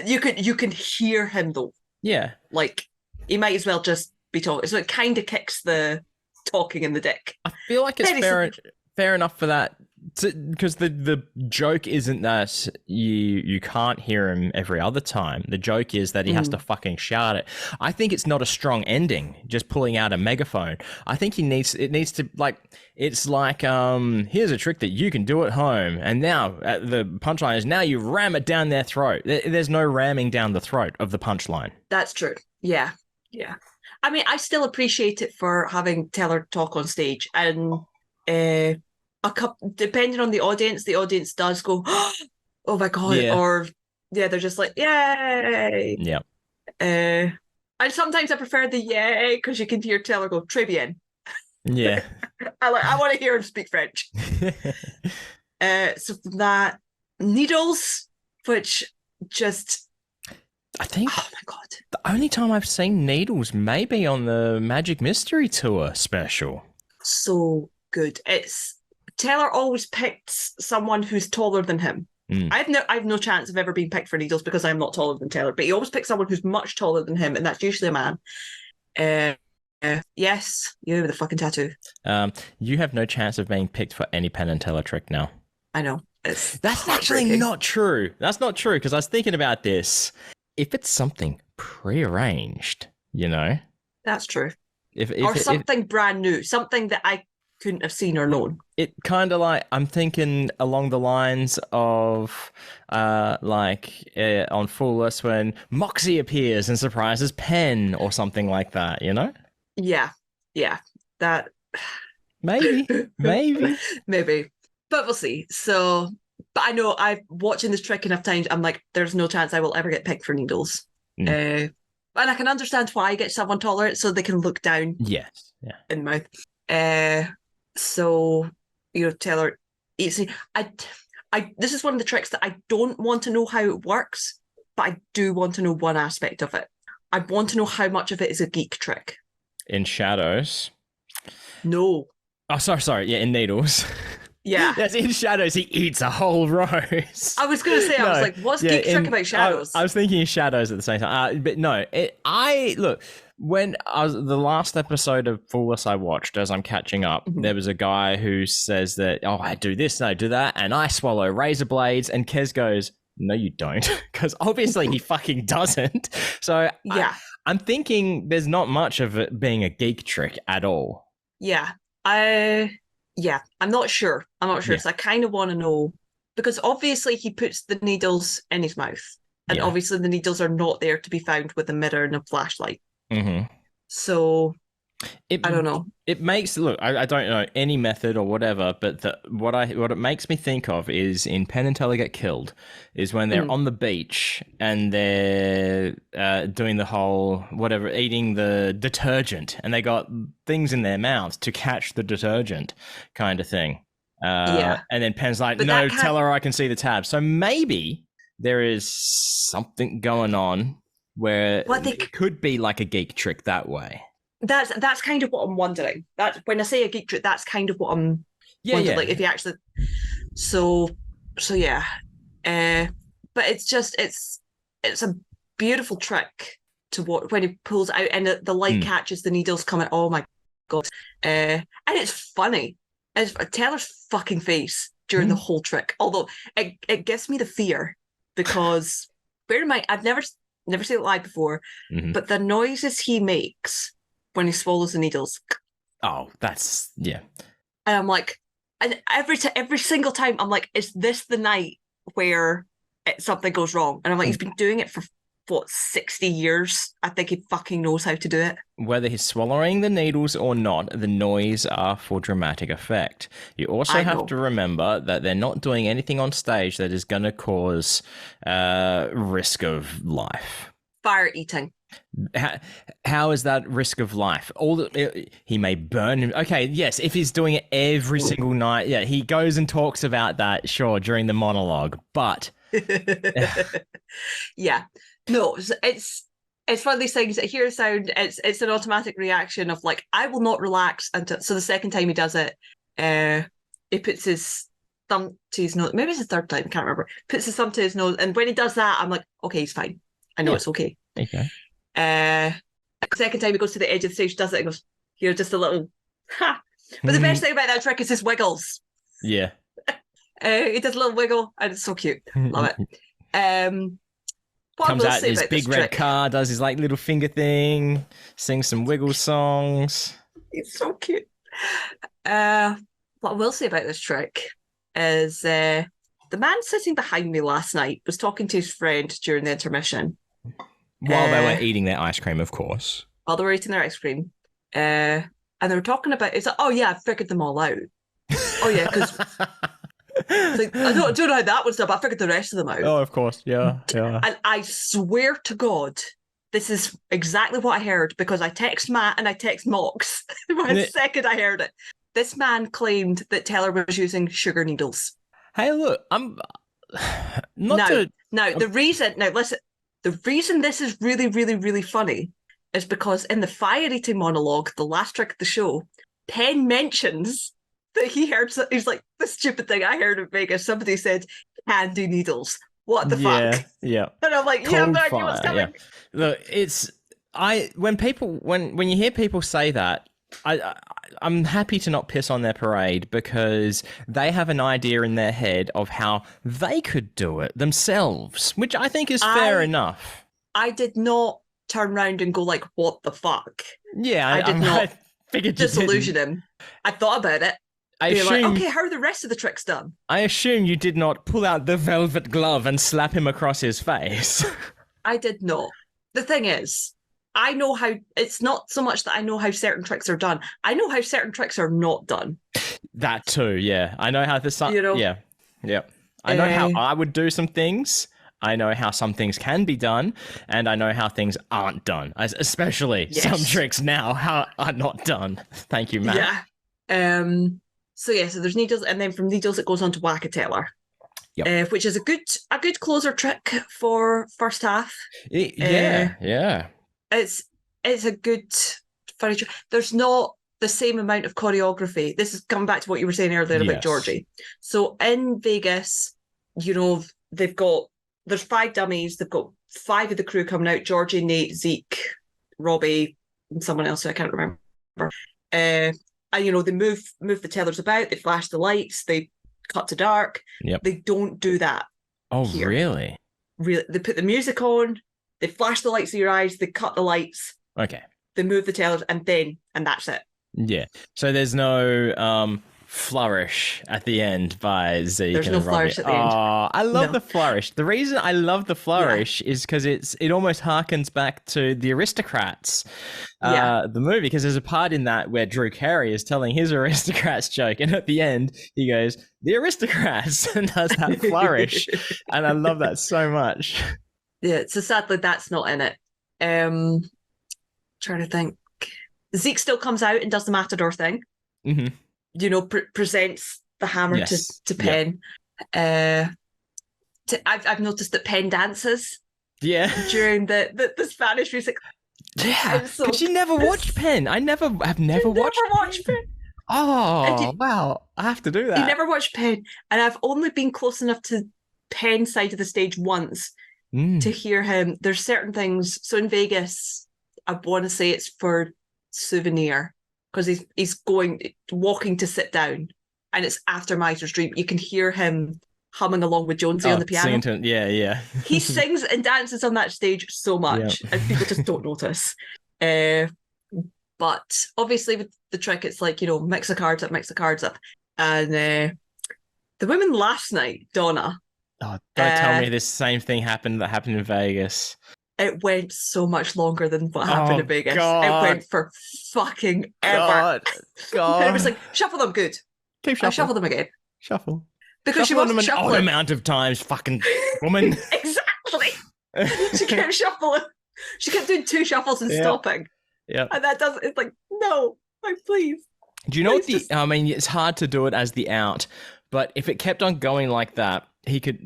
you can hear him though.
Yeah.
Like he might as well just be talking. So it kind of kicks the talking in the dick.
I feel like it's fair enough for that, because the joke isn't that you can't hear him every other time. The joke is that he has to fucking shout it. I think it's not a strong ending, just pulling out a megaphone. I think it needs to, like, it's like, here's a trick that you can do at home, and now the punchline is now you ram it down their throat. There's no ramming down the throat of the punchline.
That's true. Yeah. I mean, I still appreciate it for having Taylor talk on stage, and depending on the audience does go, oh my God, or they're just like, yay.
Yeah.
And sometimes I prefer the yay because you can hear Taylor go, très bien.
Yeah.
I want to hear him speak French. So from that, needles, which just
I think
Oh my God.
the only time I've seen Needles may be on the Magic Mystery Tour special.
So good. It's Taylor always picks someone who's taller than him.
Mm.
I've no chance of ever being picked for Needles because I'm not taller than Taylor, but he always picks someone who's much taller than him, and that's usually a man. Yes, you with a fucking tattoo.
You have no chance of being picked for any Penn and Teller trick now.
I know.
That's actually not true. That's not true, because I was thinking about this. If it's something prearranged,
That's true.
Or
something brand new, something that I couldn't have seen or known.
It kind of like, I'm thinking along the lines of on Foolus when Moxie appears and surprises Penn or something like that,
Yeah. That
maybe.
But we'll see. So, but I know I've watching this trick enough times. I'm like, there's no chance I will ever get picked for Needles. And I can understand why I get someone taller so they can look down.
Yes. Yeah.
In mouth. So Taylor eats. This is one of the tricks that I don't want to know how it works, but I do want to know one aspect of it. I want to know how much of it is a geek trick.
In Shadows.
No.
Oh, sorry. Yeah, in Needles.
Yeah.
Yes, in Shadows, he eats a whole rose.
I was going to say, I was like, what's geek trick about Shadows?
I was thinking Shadows at the same time. But no, look, when the last episode of Foolus I watched, as I'm catching up, there was a guy who says that, I do this and I do that, and I swallow razor blades, and Kez goes, no, you don't, because obviously he fucking doesn't. So
yeah.
I'm thinking there's not much of it being a geek trick at all.
Yeah. I'm not sure. Yeah. So I kind of want to know, because obviously he puts the needles in his mouth, and obviously the needles are not there to be found with a mirror and a flashlight.
Mm-hmm.
So I don't know.
It makes I don't know any method or whatever, but what it makes me think of is in Penn and Teller Get Killed is when they're on the beach and they're doing the whole eating the detergent, and they got things in their mouths to catch the detergent kind of thing. And then Penn's like, no, tell her I can see the tab. So maybe there is something going on where it could be like a geek trick that way.
That's kind of what I'm wondering. That when I say a geek trick, that's kind of what I'm wondering. Like if you actually, so yeah. But it's a beautiful trick to watch when he pulls out and the light catches the needles coming. Oh my God! And it's funny. It's Taylor's fucking face during the whole trick. Although it gives me the fear because bear in mind I've never seen it live before, but the noises he makes when he swallows the needles.
Oh, that's
And I'm like, and every single time I'm like, is this the night where something goes wrong? And I'm like, he's been doing it for 60 years. I think he fucking knows how to do it.
Whether he's swallowing the needles or not, the noise are for dramatic effect. You also have to remember that they're not doing anything on stage that is going to cause risk of life.
Fire eating.
How is that risk of life? He may burn him. Okay, yes, if he's doing it every single night, he goes and talks about that, sure, during the monologue, but...
Yeah. No, it's one of these things that hear a sound, it's an automatic reaction of like, I will not relax until... So the second time he does it, he puts his thumb to his nose. Maybe it's the third time, I can't remember. Puts his thumb to his nose, and when he does that, I'm like, okay, he's fine. I know it's okay.
Okay.
Second time he goes to the edge of the stage, does it, and goes, just a little ha. But the best thing about that trick is his wiggles.
Yeah.
He does a little wiggle, and it's so cute. Love it.
Comes out in his big red car, does his like little finger thing, sings some wiggle songs.
It's so cute. What I will say about this trick is the man sitting behind me last night was talking to his friend during the intermission.
While they were eating their ice cream, of course.
While they were eating their ice cream. And they were talking about, it's like, oh yeah, I figured them all out. Oh yeah, because like, I don't know how that was done, but I figured the rest of them out.
Oh, of course, yeah.
And I swear to God, this is exactly what I heard, because I text Matt and I text Mox the second I heard it. This man claimed that Taylor was using sugar needles.
Hey, look, I'm
Now, the reason... Now, listen... The reason this is really, really, really funny is because in the fire eating monologue, the last trick of the show, Penn mentions that he heard, he's like, the stupid thing I heard in Vegas, somebody said, candy needles. What the fuck?
Yeah.
And I'm like, yeah, I've no idea what's coming.
Yeah. Look, when you hear people say that, I'm happy to not piss on their parade because they have an idea in their head of how they could do it themselves, which I think is fair enough.
I did not turn around and go like, what the fuck?
Yeah,
I did not
I figured
disillusion him. I thought about it.
I assume,
like, okay, how are the rest of the tricks done?
I assume you did not pull out the velvet glove and slap him across his face.
I did not. The thing is, I know how, it's not so much that I know how certain tricks are done. I know how certain tricks are not done.
That too, yeah. I know how this,
you know?
Yeah. I know how I would do some things. I know how some things can be done, and I know how things aren't done. Especially some tricks now are not done. Thank you, Matt.
Yeah. So there's needles, and then from needles it goes on to whack-a-teller, which is a good closer trick for first half.
Yeah.
It's a good funny trick. There's not the same amount of choreography. This is coming back to what you were saying earlier about Georgie. So in Vegas, there's 5 dummies. They've got 5 of the crew coming out: Georgie, Nate, Zeke, Robbie, and someone else who I can't remember. And they move the tellers about. They flash the lights. They cut to dark.
Yep.
They don't do that.
Oh, here. Really?
Really? They put the music on. They flash the lights of your eyes. They cut the lights.
Okay.
They move the tellers, and that's it.
Yeah. So there's no flourish at the end by Zeke.
There's no flourish at the end.
Oh, I love the flourish. The reason I love the flourish is because it almost harkens back to the Aristocrats, the movie, because there's a part in that where Drew Carey is telling his Aristocrats joke, and at the end he goes, "The Aristocrats," and does that flourish, and I love that so much.
Yeah. So sadly, that's not in it. Trying to think. Zeke still comes out and does the Matador thing.
Mm-hmm.
Presents the hammer to Penn. Yep. I've noticed that Penn dances.
Yeah.
During the Spanish music.
Yeah. Because you never watched Penn. I've never watched Penn. Oh, wow. I have to do that.
You never watched Penn. And I've only been close enough to Penn's side of the stage once to hear him. There's certain things. So in Vegas, I want to say it's for souvenir, because he's walking to sit down, and it's after Miser's Dream. You can hear him humming along with Jonesy on the piano.
Yeah.
He sings and dances on that stage so much, and people just don't notice. But obviously with the trick, it's like, mix the cards up. And the women last night, Donna.
Oh, don't tell me this same thing happened in Vegas.
It went so much longer than what happened in Vegas.
God.
It went for fucking ever.
God.
And it was like, shuffle them, good.
Keep shuffling.
Shuffle them again.
Shuffle.
Because
shuffle
she wasn't
them an odd amount of times, fucking woman.
Exactly. She kept shuffling. She kept doing 2 shuffles and stopping.
Yeah.
And that doesn't, it's like, no, like, please.
Do you know what it's hard to do it as the out, but if it kept on going like that,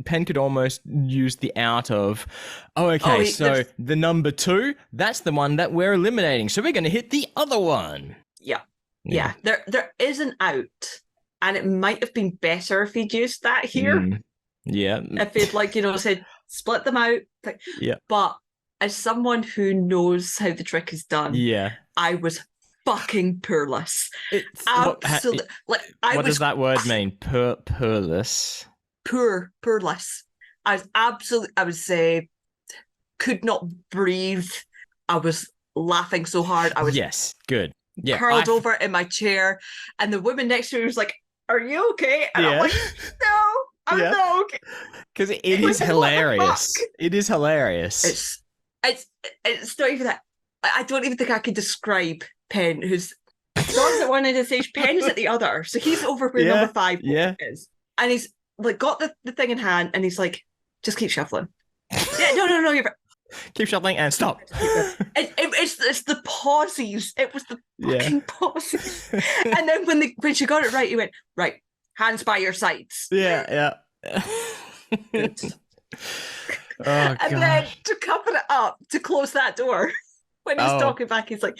Penn could almost use the out of, so the number 2, that's the one that we're eliminating. So we're going to hit the other one.
Yeah. There is an out, and it might have been better if he'd used that here.
Yeah.
If he'd said, split them out.
Yeah.
But as someone who knows how the trick is done, I was fucking poorless. Absolutely.
What does that word mean? Poorless?
Poorless. I was could not breathe. I was laughing so hard. I was
good. Yeah,
curled over in my chair, and the woman next to me was like, "Are you okay?" And I'm like, "No, I'm not okay."
Because it is hilarious. It is hilarious.
It's not even that. I don't even think I could describe Penn, who's Don's at one end of the stage, Penn is at the other, so he's over where number 5 is, and he's like got the thing in hand, and he's like, just keep shuffling. No, you're right.
Keep shuffling and stop.
It's the pauses. It was the fucking pauses. And then when she got it right, he went, right, hands by your sides.
Yeah. Oh
And then
gosh.
to cover it up, to close that door, when he's
Oh.
talking back, he's like,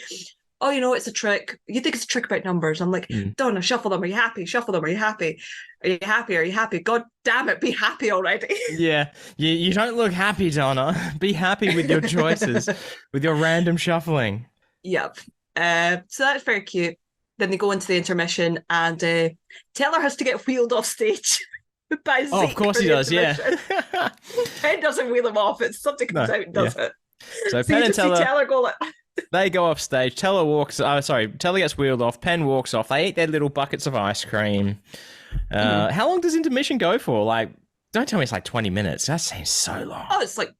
oh, it's a trick. You think it's a trick about numbers? I'm like,
Mm.
Donna, shuffle them. Are you happy? Shuffle them. Are you happy? Are you happy? Are you happy? God damn it, be happy already.
Yeah, you don't look happy, Donna. Be happy with your choices, with your random shuffling.
Yep. So that's very cute. Then they go into the intermission, and Taylor has to get wheeled off stage by
Oh, of
Zeke
course
for
he
the
does. Yeah.
intermission. Penn doesn't wheel him off. It's something comes
No.
out and
Yeah.
does it.
So
So
Penn
you
and
just see
Teller,
Taylor go like,
they go off stage. Teller walks. Oh, sorry. Teller gets wheeled off. Penn walks off. They eat their little buckets of ice cream. How long does intermission go for? Like, don't tell me it's like 20 minutes. That seems so long.
oh, it's like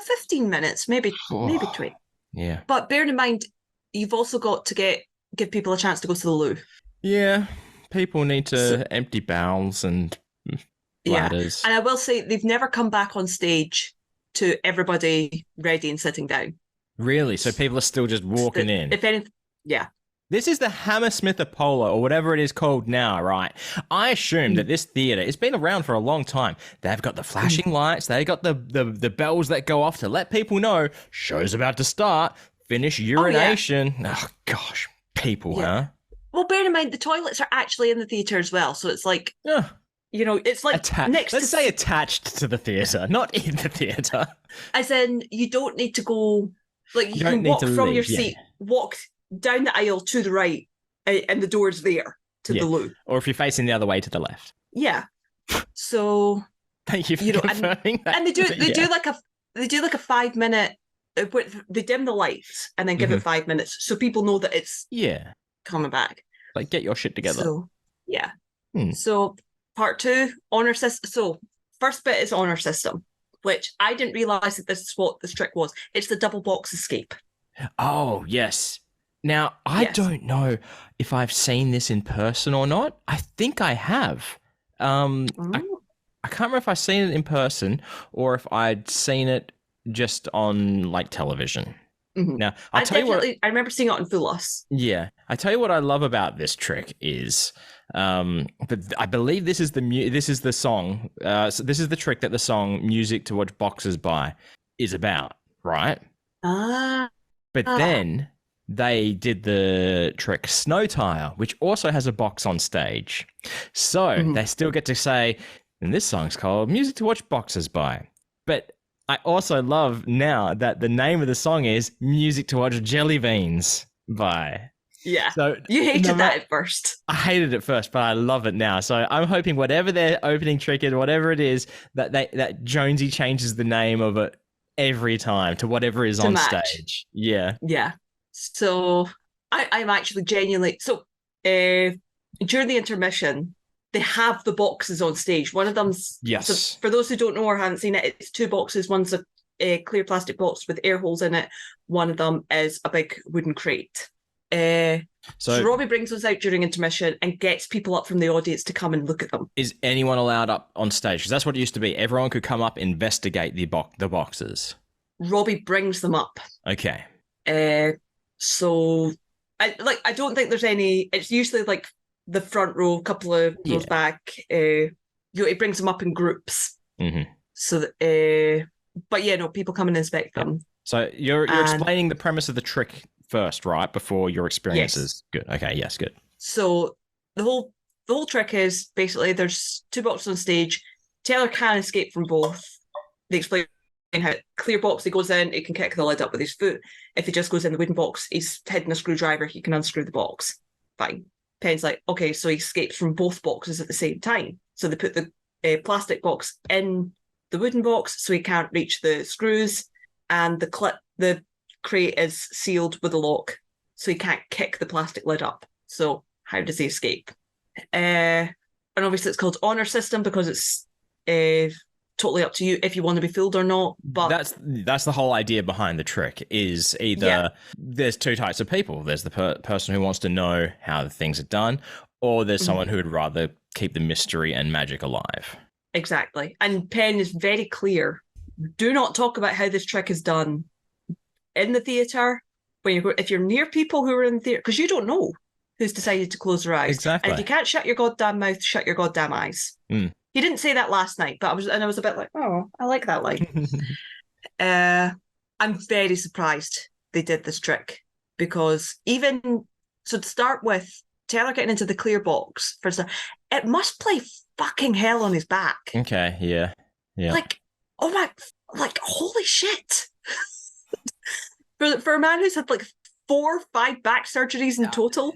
15 minutes, maybe 20.
Yeah.
But bearing in mind, you've also got to give people a chance to go to the loo.
Yeah. People need to empty bowels and bladders.
Yeah. And I will say they've never come back on stage to everybody ready and sitting down.
Really? So people are still just walking in?
If anything, yeah.
This is the Hammersmith Apollo, or whatever it is called now, right? I assume that this theatre, it's been around for a long time. They've got the flashing lights, they got the bells that go off to let people know show's about to start, finish urination. Oh, gosh, people, huh?
Well, bear in mind, the toilets are actually in the theatre as well. So it's like,
Yeah.
It's like
Let's say attached to the theatre, not in the theatre.
As in, you don't need to go, like, you can
need
walk
to
from
leave,
your seat, walk down the aisle to the right, and the door's there to the loo.
Or if you're facing the other way, to the left.
Yeah. So
thank you for confirming that.
And they do like a 5 minute. They dim the lights and then give it 5 minutes, so people know that it's coming back.
Like, get your shit together.
So So part 2, honor system. So first bit is honor system, which I didn't realize that this is what this trick was. It's the double box escape.
Oh yes. Now, I don't know if I've seen this in person or not. I think I have. I can't remember if I've seen it in person or if I'd seen it just on, like, television. Now, I'll tell you what.
I remember seeing it on Full Us.
Yeah. I tell you what I love about this trick is, but I believe this is the song. So this is the trick that the song "Music to Watch Boxers By" is about, right? But then they did the trick Snow Tire, which also has a box on stage. So they still get to say, and this song's called Music to Watch Boxers By. But I also love now that the name of the song is Music to Watch Jelly Beans By.
Yeah.
So
you hated that at first.
I hated it first, but I love it now. So I'm hoping whatever their opening trick is, whatever it is, that Jonesy changes the name of it every time to whatever is on stage. Yeah.
Yeah. So I'm actually genuinely during the intermission, they have the boxes on stage. One of them's so for those who don't know or haven't seen it, it's 2 boxes. One's a clear plastic box with air holes in it. One of them is a big wooden crate. So Robbie brings those out during intermission and gets people up from the audience to come and look at them. Is
anyone allowed up on stage? Because that's what it used to be. Everyone could come up, investigate the boxes.
Robbie brings them up.
Okay.
So I don't think there's any. It's usually like the front row, a couple of rows back. He brings them up in groups. So that, but yeah, no, people come and inspect them.
So you're explaining the premise of the trick first, right? Before your experiences. Good. Okay. Yes. Good.
So the whole trick is basically there's 2 boxes on stage. Taylor can escape from both. They explain how clear box he goes in, he can kick the lid up with his foot. If he just goes in the wooden box, he's hidden a screwdriver, he can unscrew the box. Fine. Penn's like, okay, so he escapes from both boxes at the same time. So they put the plastic box in the wooden box so he can't reach the screws, and the crate is sealed with a lock so he can't kick the plastic lid up. So how does he escape? And obviously it's called honor system because it's totally up to you if you want to be fooled or not. But
that's the whole idea behind the trick. Is either there's 2 types of people. There's the person who wants to know how the things are done, or there's someone who would rather keep the mystery and magic alive.
Exactly. And Penn is very clear. Do not talk about how this trick is done in the theatre if you're near people who are in the theatre, because you don't know who's decided to close their eyes.
Exactly.
And if you can't shut your goddamn mouth, shut your goddamn eyes. He didn't say that last night, but I was a bit like, oh, I like that line. I'm very surprised they did this trick because so to start with, Taylor getting into the clear box it must play fucking hell on his back.
Okay, yeah.
Like, oh my, like, holy shit. For a man who's had like 4 or 5 back surgeries in total.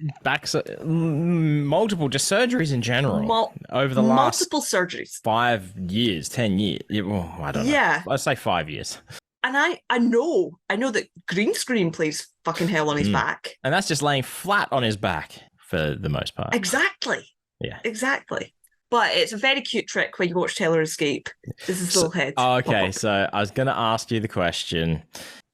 Multiple just surgeries in general over the last
multiple surgeries.
5 years, 10 years. Well, I don't know. Yeah. Let's say 5 years.
And I know that green screen plays fucking hell on his back.
And that's just laying flat on his back for the most part.
Exactly.
Yeah.
Exactly. But it's a very cute trick when you watch Taylor escape. This is little head.
Okay, so I was going to ask you the question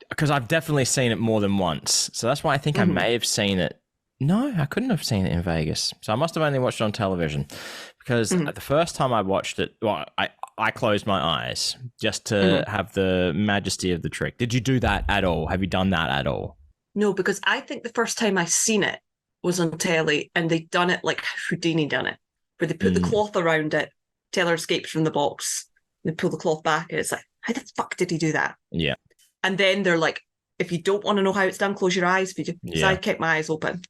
because I've definitely seen it more than once. So that's why I think I may have seen it. No, I couldn't have seen it in Vegas. So I must have only watched it on television because the first time I watched it, well, I closed my eyes just to have the majesty of the trick. Did you do that at all? Have you done that at all?
No, because I think the first time I seen it was on telly and they'd done it like Houdini done it, where they put the cloth around it. Taylor escapes from the box. They pull the cloth back and it's like, how the fuck did he do that?
Yeah.
And then they're like, if you don't want to know how it's done, close your eyes. So I kept my eyes open.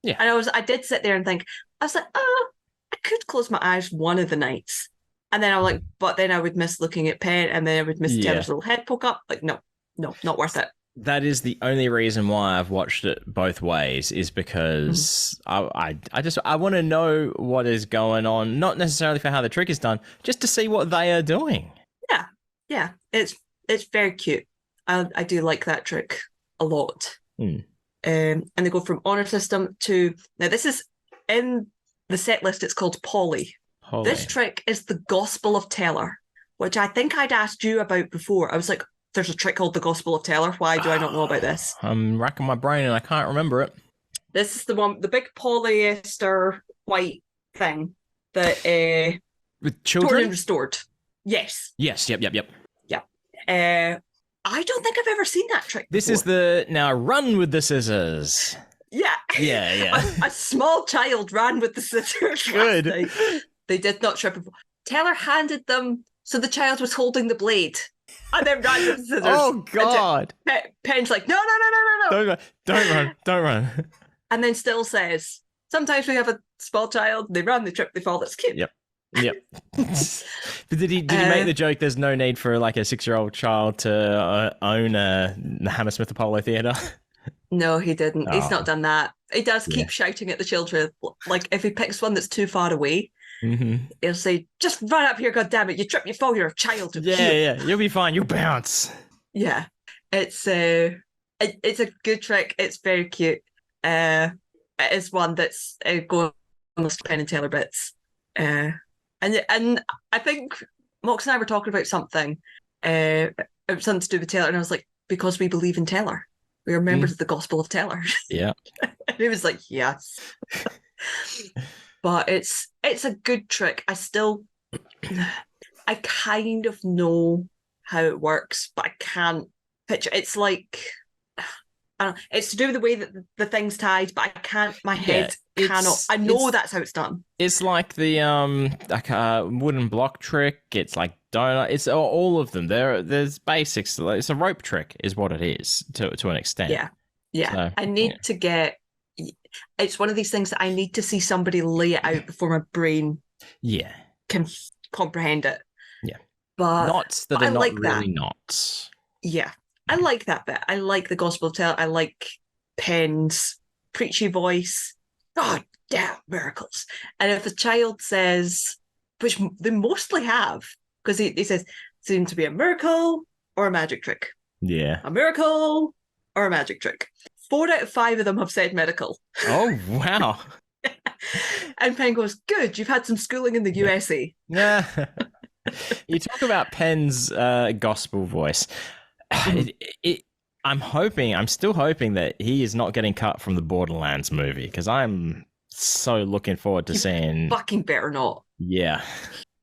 Yeah.
And I did sit there and think, I was like, I could close my eyes one of the nights. And then I was like, but then I would miss looking at Penn and then I would miss Taylor's little head poke up. Like, no, not worth it.
That is the only reason why I've watched it both ways is because I want to know what is going on, not necessarily for how the trick is done, just to see what they are doing.
Yeah. It's very cute. I do like that trick a lot. And they go from honor system to, now this is in the set list, it's called Polly. This trick is the Gospel of Taylor, which I think I'd asked you about before. I was like, there's a trick called the Gospel of Taylor. Why do I not know about this? I'm
racking my brain and I can't remember it.
This is the one, the big polyester white thing that
with children
torn and restored. Yes.
Yep.
I don't think I've ever seen that trick
This
before.
Is the now run with the scissors.
Yeah. a small child ran with the scissors.
Good.
They did not trip. Taylor handed them, so the child was holding the blade. And then ran with the scissors.
Oh, God.
Penn's like, no.
Don't run.
And then still says, sometimes we have a small child, they run, they trip, they fall. That's cute.
Yep. But did he make the joke there's no need for like a 6-year-old child to own the Hammersmith Apollo Theatre?
No, he didn't. He's not done that. He does keep shouting at the children. Like if he picks one that's too far away, he'll say, just run up here, goddammit. You trip, you fall, you're a child.
Yeah. You'll be fine. You'll bounce.
Yeah. It's a good trick. It's very cute. It is one that's going almost Penn and Taylor bits. And I think Mox and I were talking about something to do with Taylor, and I was like, because we believe in Taylor. We are members of the Gospel of Taylor.
Yeah.
And he was like, yes. But it's a good trick. I kind of know how it works, but I can't picture. It's like, I don't know, it's to do with the way that the thing's tied, but I can't, my head cannot. I know that's how it's done.
It's like the wooden block trick. It's like donut. It's all of them. There's basics. It's a rope trick, is what it is to an extent.
Yeah. So, I need to get. It's one of these things that I need to see somebody lay it out before my brain. Can comprehend it.
Yeah.
But
knots that are not like really knots.
Yeah. I like that bit. I like the Gospel of Taylor. I like Penn's preachy voice. God damn, miracles. And if a child says, which they mostly have, because he says, seems to be a miracle or a magic trick.
Yeah.
A miracle or a magic trick. 4 out of 5 of them have said miracle.
Oh, wow.
And Penn goes, good, you've had some schooling in the USA.
Yeah. You talk about Penn's gospel voice. I'm still hoping that he is not getting cut from the Borderlands movie, because I'm so looking forward to seeing.
Fucking better not.
Yeah.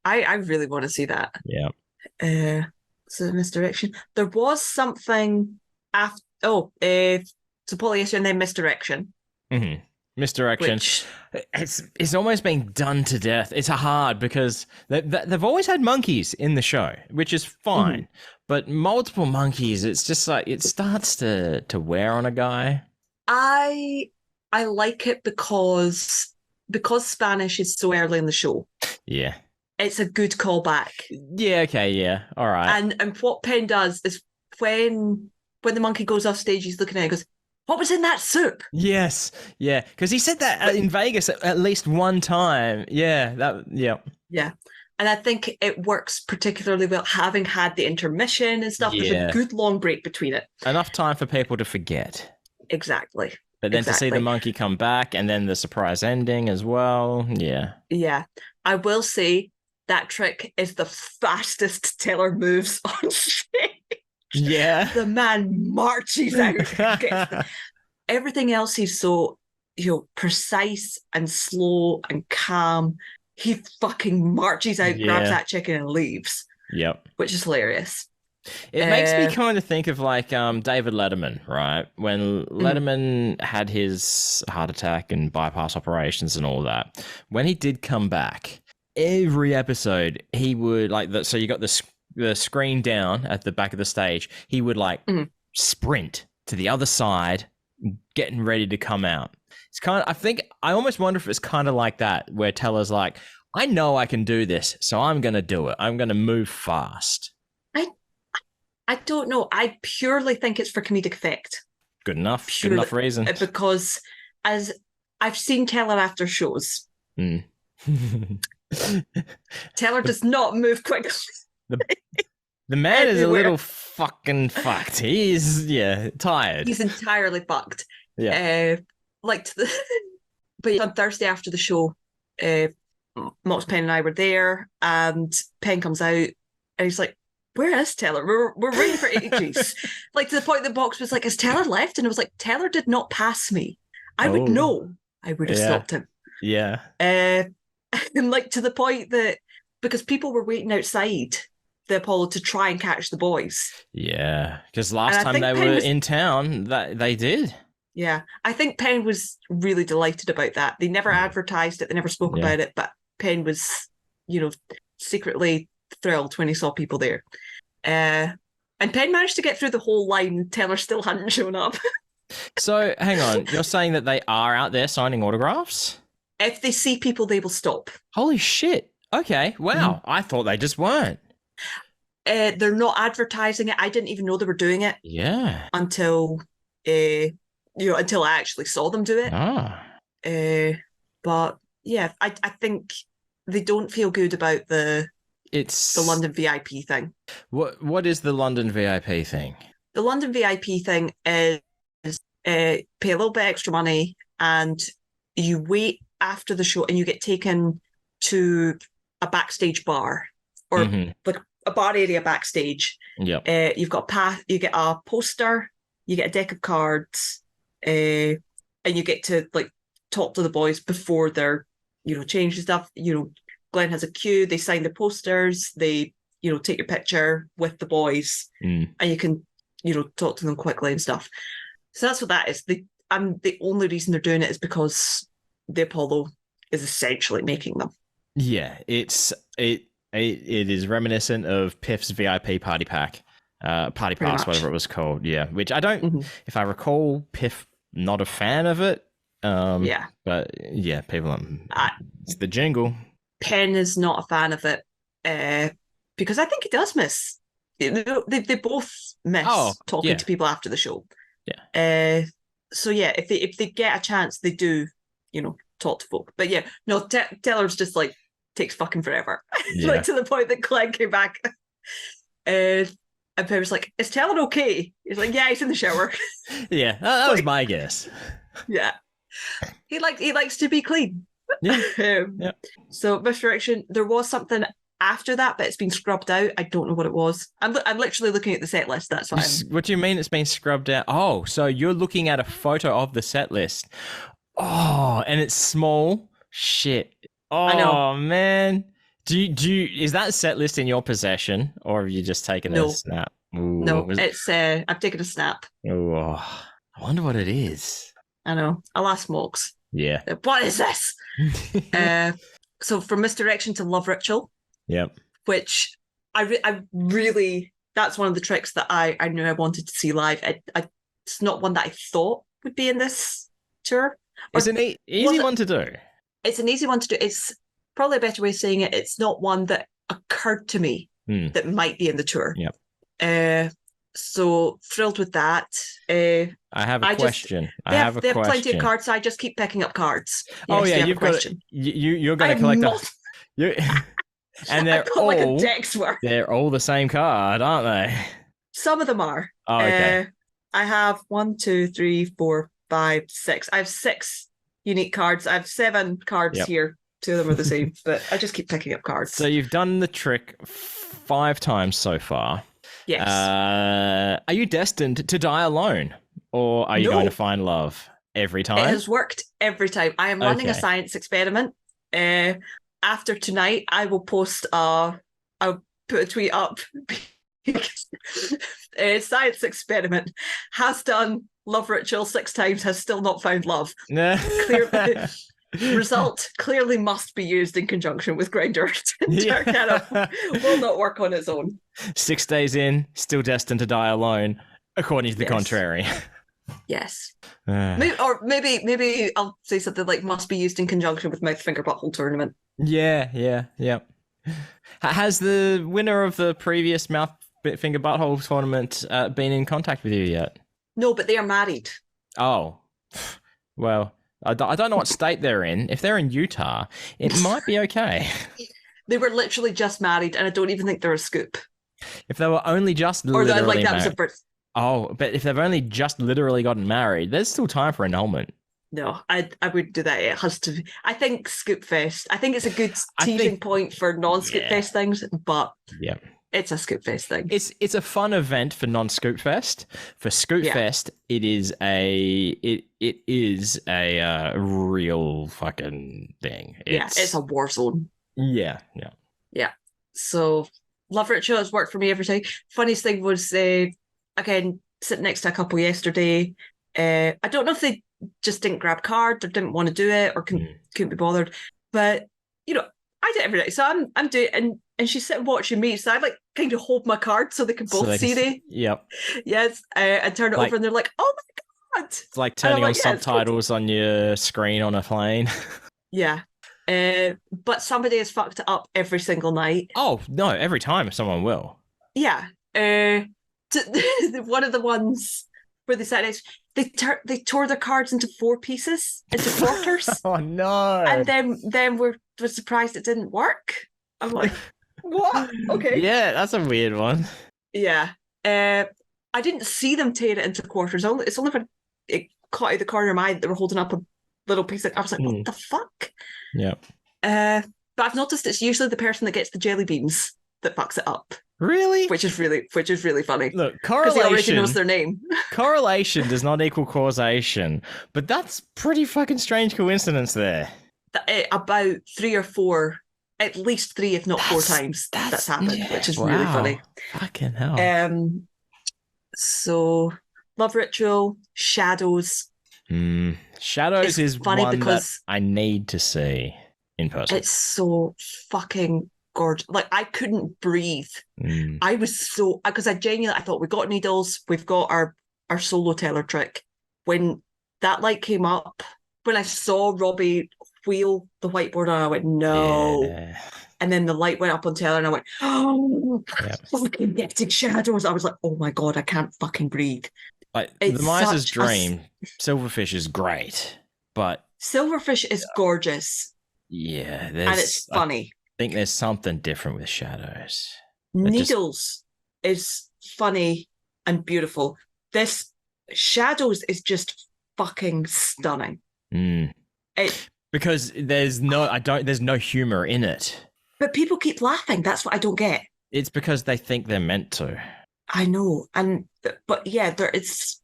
I really want to see that.
Yeah.
So misdirection. There was something after. So polyester and then misdirection.
Misdirection.
which
It's almost been done to death. It's hard because they've always had monkeys in the show, which is fine. But multiple monkeys, it's just like it starts to wear on a guy.
I like it because Spanish is so early in the show.
Yeah.
It's a good callback.
Yeah. Okay. Yeah. All right.
And what Penn does is when the monkey goes off stage, he's looking at it and goes, "What was in that soup?"
Yes. Yeah. Because he said that in Vegas at least one time. Yeah. Yeah.
Yeah. And I think it works particularly well, having had the intermission and stuff.
Yeah.
There's a good long break between it.
Enough time for people to forget.
Exactly.
But then to see the monkey come back and then the surprise ending as well. Yeah.
Yeah. I will say that trick is the fastest Taylor moves on stage.
Yeah.
The man marches out. Everything else, he's so, precise and slow and calm. He fucking marches out, grabs that chicken and leaves.
Yep.
Which is hilarious.
It makes me kind of think of like David Letterman, right? When Letterman had his heart attack and bypass operations and all that, when he did come back, every episode he would so you got the screen down at the back of the stage, he would sprint to the other side, getting ready to come out. It's kind of, I almost wonder if it's kind of like that, where Teller's like, I know I can do this, so I'm going to do it. I'm going to move fast.
I don't know. I purely think it's for comedic effect.
Good enough. Good enough reason.
Because as I've seen Teller after shows, Teller does not move quickly.
The man is a little fucking fucked. He's tired.
He's entirely fucked.
Yeah.
But on Thursday after the show, Mox, Penn and I were there, and Penn comes out and he's like, "Where is Teller? We're waiting for ages." Like, to the point that Mox was like, "Has Teller left?" And I was like, "Teller did not pass me. I would know. I would have stopped him."
Yeah.
And to the point that, because people were waiting outside the Apollo to try and catch the boys.
Yeah, because last time they were in town, that they did.
Yeah, I think Penn was really delighted about that. They never advertised it, they never spoke about it, but Penn was, secretly thrilled when he saw people there. And Penn managed to get through the whole line. Teller still hadn't shown up.
So, hang on, you're saying that they are out there signing autographs?
If they see people, they will stop.
Holy shit. Okay, wow. I thought they just weren't.
They're not advertising it. I didn't even know they were doing it.
Yeah.
Until until I actually saw them do it. But yeah, I think they don't feel good about the London VIP thing.
What is the London VIP thing?
The London VIP thing is pay a little bit extra money and you wait after the show and you get taken to a backstage bar or like a bar area backstage.
Yep.
You've got you get a poster, you get a deck of cards, and you get to talk to the boys before they're changing stuff. Glenn has a queue, they sign the posters, they take your picture with the boys, and you can talk to them quickly and stuff. So that's what that is. The only reason they're doing it is because the Apollo is essentially making them.
Yeah, it is reminiscent of Piff's VIP party pack. Party Pass, whatever it was called, which I don't, if I recall, Piff not a fan of it. But yeah, people, it's the jingle.
Penn is not a fan of it because I think he does miss. They both miss talking to people after the show.
Yeah.
So yeah, if they get a chance, they do, talk to folk. But yeah, no, Teller's just takes fucking forever. To the point that Glenn came back. And Penn was like, "Is Teller okay?" He's like, "Yeah, he's in the shower."
Yeah, that was my guess.
Yeah, he likes to be clean.
Yeah.
So misdirection. There was something after that, but it's been scrubbed out. I don't know what it was. I'm literally looking at the set list. That's why.
What do you mean it's been scrubbed out? Oh, so you're looking at a photo of the set list. Oh, and it's small. Shit. Oh, I know. Man. Do you is that set list in your possession, or have you just taken a snap? Ooh,
no, it's I've taken a snap.
Oh, I wonder what it is.
I know. I'll ask Mox.
Yeah.
What is this? So from misdirection to love ritual.
Yep.
Which I really, that's one of the tricks that I knew I wanted to see live. It's not one that I thought would be in this tour.
It's an easy one to do.
It's an easy one to do. It's probably a better way of saying it. It's not one that occurred to me that might be in the tour.
Yep.
So thrilled with that.
I have a question. They have
plenty of cards, so I just keep picking up cards.
Oh yeah, you've got you're going to collect them. And they're all
like a deck's worth.
They're all the same card, aren't they?
Some of them are.
Oh, okay.
I have 1, 2, 3, 4, 5, 6. I have 6 unique cards. I have 7 cards here. 2 of them are the same, but I just keep picking up cards.
So you've done the trick 5 times so far.
Yes.
Are you destined to die alone, or are you going to find love every time?
It has worked every time. I am running a science experiment. After tonight, I will post. I'll put a tweet up. Science experiment has done love ritual 6 times, has still not found love. Result clearly must be used in conjunction with Grindr. Will not work on its own.
6 days in, still destined to die alone, according to the contrary.
Yes. Maybe I'll say something like must be used in conjunction with mouth finger butthole tournament.
Yeah. Has the winner of the previous mouth finger butthole tournament been in contact with you yet?
No, but they are married.
Oh, well, I don't know what state they're in. If they're in Utah, it might be okay.
They were literally just married, and I don't even think they're a scoop.
If they were only just literally married. Oh, but if they've only just literally gotten married, there's still time for annulment.
No, I wouldn't do that. It has to. I think Scoop Fest. I think it's a good teasing point for non-Scoop Fest things, but it's a Scoop Fest thing.
It's a fun event for non-Scoop Fest. For Scoop Fest, it is a real fucking thing.
It's a war zone.
Yeah.
So love ritual has worked for me every time. Funniest thing was again sitting next to a couple yesterday. I don't know if they just didn't grab cards or didn't want to do it or couldn't be bothered, but I do it every day. So I'm doing it, and she's sitting watching me. So I like kind of hold my card so they can both see me.
Yep.
Yes. And turn it over, and they're like, "Oh my god!"
It's like turning on subtitles on your screen on a plane.
Yeah. But somebody has fucked it up every single night.
Oh no! Every time someone will.
Yeah. One of the ones where they said they tore their cards into 4 pieces, into quarters.
Oh no!
And then we're surprised it didn't work. I'm like, what? Okay.
Yeah, that's a weird one.
Yeah. I didn't see them tear it into quarters. It's only when it caught out the corner of my eye that they were holding up a little piece. I was like, what the fuck?
Yeah.
But I've noticed it's usually the person that gets the jelly beans that fucks it up.
Really?
Which is really funny.
Look, correlation. Because
he already knows their name.
Correlation does not equal causation, but that's pretty fucking strange coincidence there.
About 3 or 4, at least 3, if not 4 times that's happened, which is really funny.
Fucking hell.
So, love ritual, shadows.
Shadows is funny one that I need to see in person.
It's so fucking gorgeous. Like, I couldn't breathe. I was so, because I thought we got needles, we've got our solo teller trick. When that light came up, when I saw Robbie wheel the whiteboard, I went, no. Yeah. And then the light went up on teller and I went, oh, fucking getting shadows. I was like, oh my God, I can't fucking breathe.
Like, the Miser's Dream, Silverfish is great, but...
Silverfish is gorgeous.
Yeah.
And it's funny.
I think there's something different with shadows.
Needles is funny and beautiful. This shadows is just fucking stunning.
Because there's no humor in it.
But people keep laughing. That's what I don't get.
It's because they think they're meant to.
I know. But yeah, there is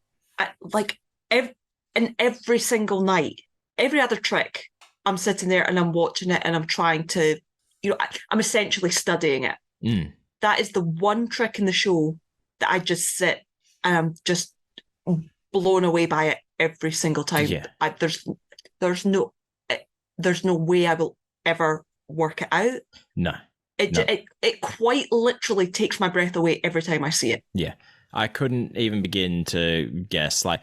like every single night, every other trick, I'm sitting there and I'm watching it and I'm trying to, I'm essentially studying it. That is the one trick in the show that I just sit and I'm just blown away by it every single time. Yeah. there's no there's no way I will ever work it out.
No.
It quite literally takes my breath away every time I see it.
Yeah. I couldn't even begin to guess. Like,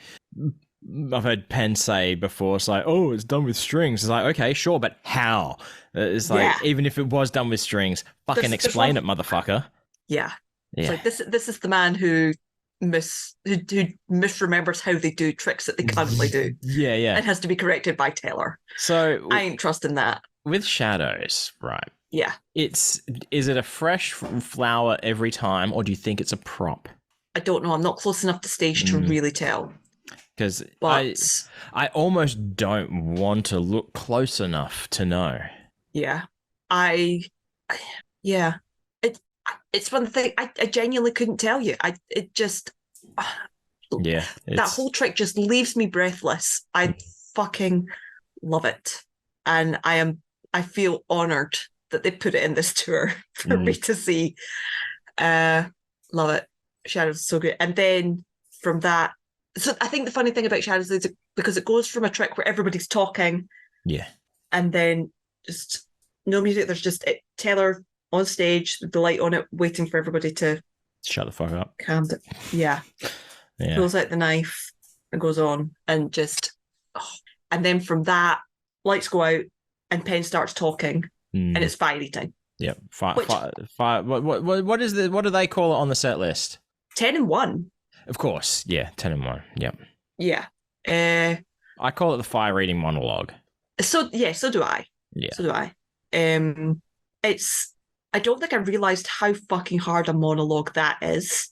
I've heard Penn say before, it's like, oh, it's done with strings. It's like, okay, sure, but how? It's like, even if it was done with strings, fucking explain it, motherfucker.
Yeah. It's like, this is the man who misremembers how they do tricks that they currently do.
Yeah.
It has to be corrected by Taylor.
So
I ain't trusting that.
With shadows, right?
Yeah.
Is it a fresh flower every time, or do you think it's a prop?
I don't know. I'm not close enough to stage to really tell.
Because I almost don't want to look close enough to know.
Yeah. It's one thing I genuinely couldn't tell you. That whole trick just leaves me breathless. I fucking love it. And I feel honored that they put it in this tour for me to see. Love it. Shadows is so good. And then from that, so I think the funny thing about Shadows is because it goes from a trick where everybody's talking, and then just no music. There's just Taylor on stage with the light on it, waiting for everybody to
shut the fuck up.
Calm down. Yeah. Pulls out the knife and goes on, and just, and then from that, lights go out, and Penn starts talking, and it's fire eating.
Yeah, fire. What do they call it on the set list?
10 and 1.
Of course, yeah, 10 and 1. Yep.
Yeah.
I call it the fire eating monologue.
So do I.
Yeah.
So do I. I don't think I realised how fucking hard a monologue that is.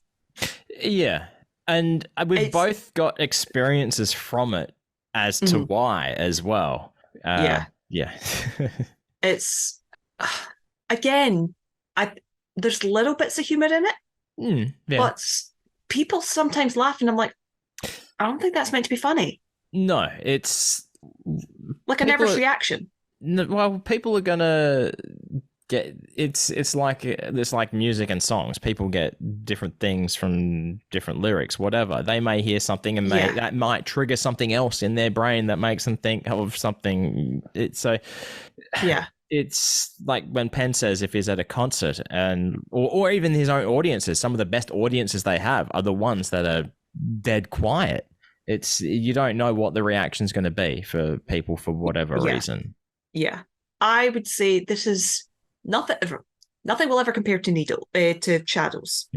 Yeah. And we've both got experiences from it as to why as well. Yeah.
It's, again, there's little bits of humour in it, but people sometimes laugh, and I'm like, I don't think that's meant to be funny.
No, it's
like a nervous reaction.
Well, people are gonna get it's like music and songs. People get different things from different lyrics, whatever. They may hear something and that might trigger something else in their brain that makes them think of something. It's like when Penn says if he's at a concert or even his own audiences, some of the best audiences they have are the ones that are dead quiet. It's, you don't know what the reaction's going to be for people for whatever reason. Yeah.
I would say this is nothing will ever compare to Shadows.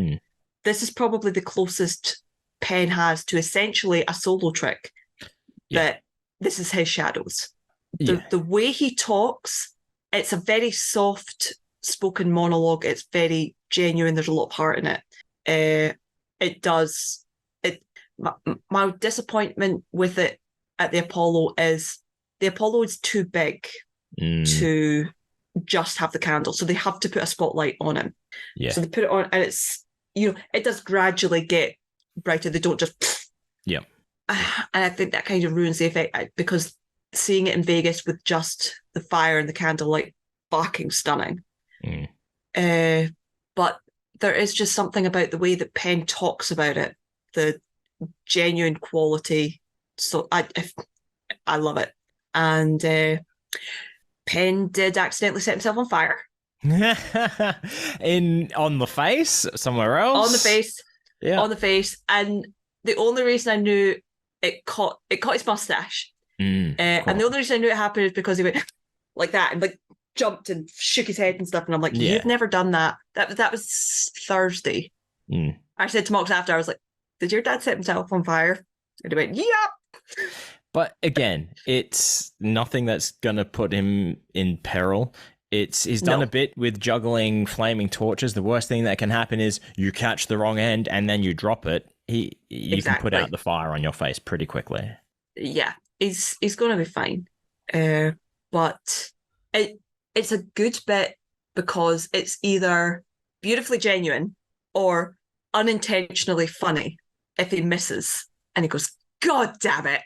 This is probably the closest Penn has to essentially a solo trick that this is his Shadows. The way he talks, it's a very soft spoken monologue. It's very genuine. There's a lot of heart in it. My disappointment with it at the Apollo is too big to just have the candle, so they have to put a spotlight on him. So they put it on, and it's, it does gradually get brighter. They don't just and I think that kind of ruins the effect, because seeing it in Vegas with just the fire and the candlelight, fucking stunning. But there is just something about the way that Penn talks about it, the genuine quality. So I love it. And Penn did accidentally set himself on fire.
On the face? Somewhere else?
On the face. Yeah. On the face. And the only reason I knew it caught his mustache. And the only reason I knew it happened is because he went like that and like jumped and shook his head and stuff. And I'm like, you've never done that. That was Thursday. I said to Mox after, I was like, did your dad set himself on fire? And he went, yep.
But again, it's nothing that's going to put him in peril. He's done a bit with juggling flaming torches. The worst thing that can happen is you catch the wrong end and then you drop it. You can put out the fire on your face pretty quickly. Yeah,
he's going to be fine. But it's a good bit because it's either beautifully genuine or unintentionally funny if he misses and he goes, God damn it.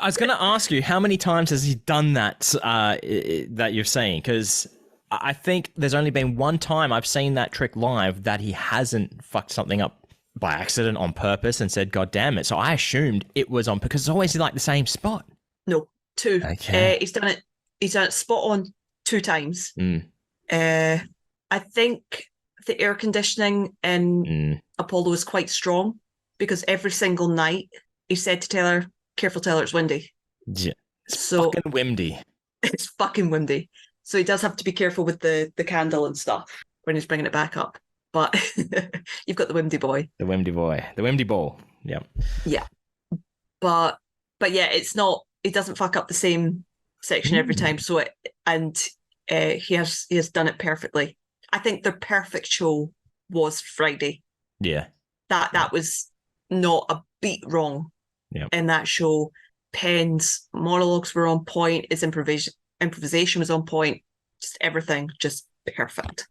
I was going to ask you, how many times has he done that that you've seen? Because I think there's only been one time I've seen that trick live that he hasn't fucked something up by accident on purpose and said, God damn it. So I assumed it was on, because it's always like the same spot.
No, 2.
Okay.
He's done it. He's done it spot on 2 times.
Mm.
I think the air conditioning in
Mm.
Apollo is quite strong because every single night he said to Taylor, "Careful, Taylor, it's windy."
Yeah. It's
So
fucking windy.
it's fucking windy. So he does have to be careful with the candle and stuff when he's bringing it back up. But you've got the windy boy.
The windy boy. The windy ball. Yep.
Yeah. But yeah, it's not. He doesn't fuck up the same section every time. So he has done it perfectly. I think the perfect show was Friday.
Yeah.
That was not a beat wrong in that show. Penn's monologues were on point. His improvisation was on point. Just everything, just perfect.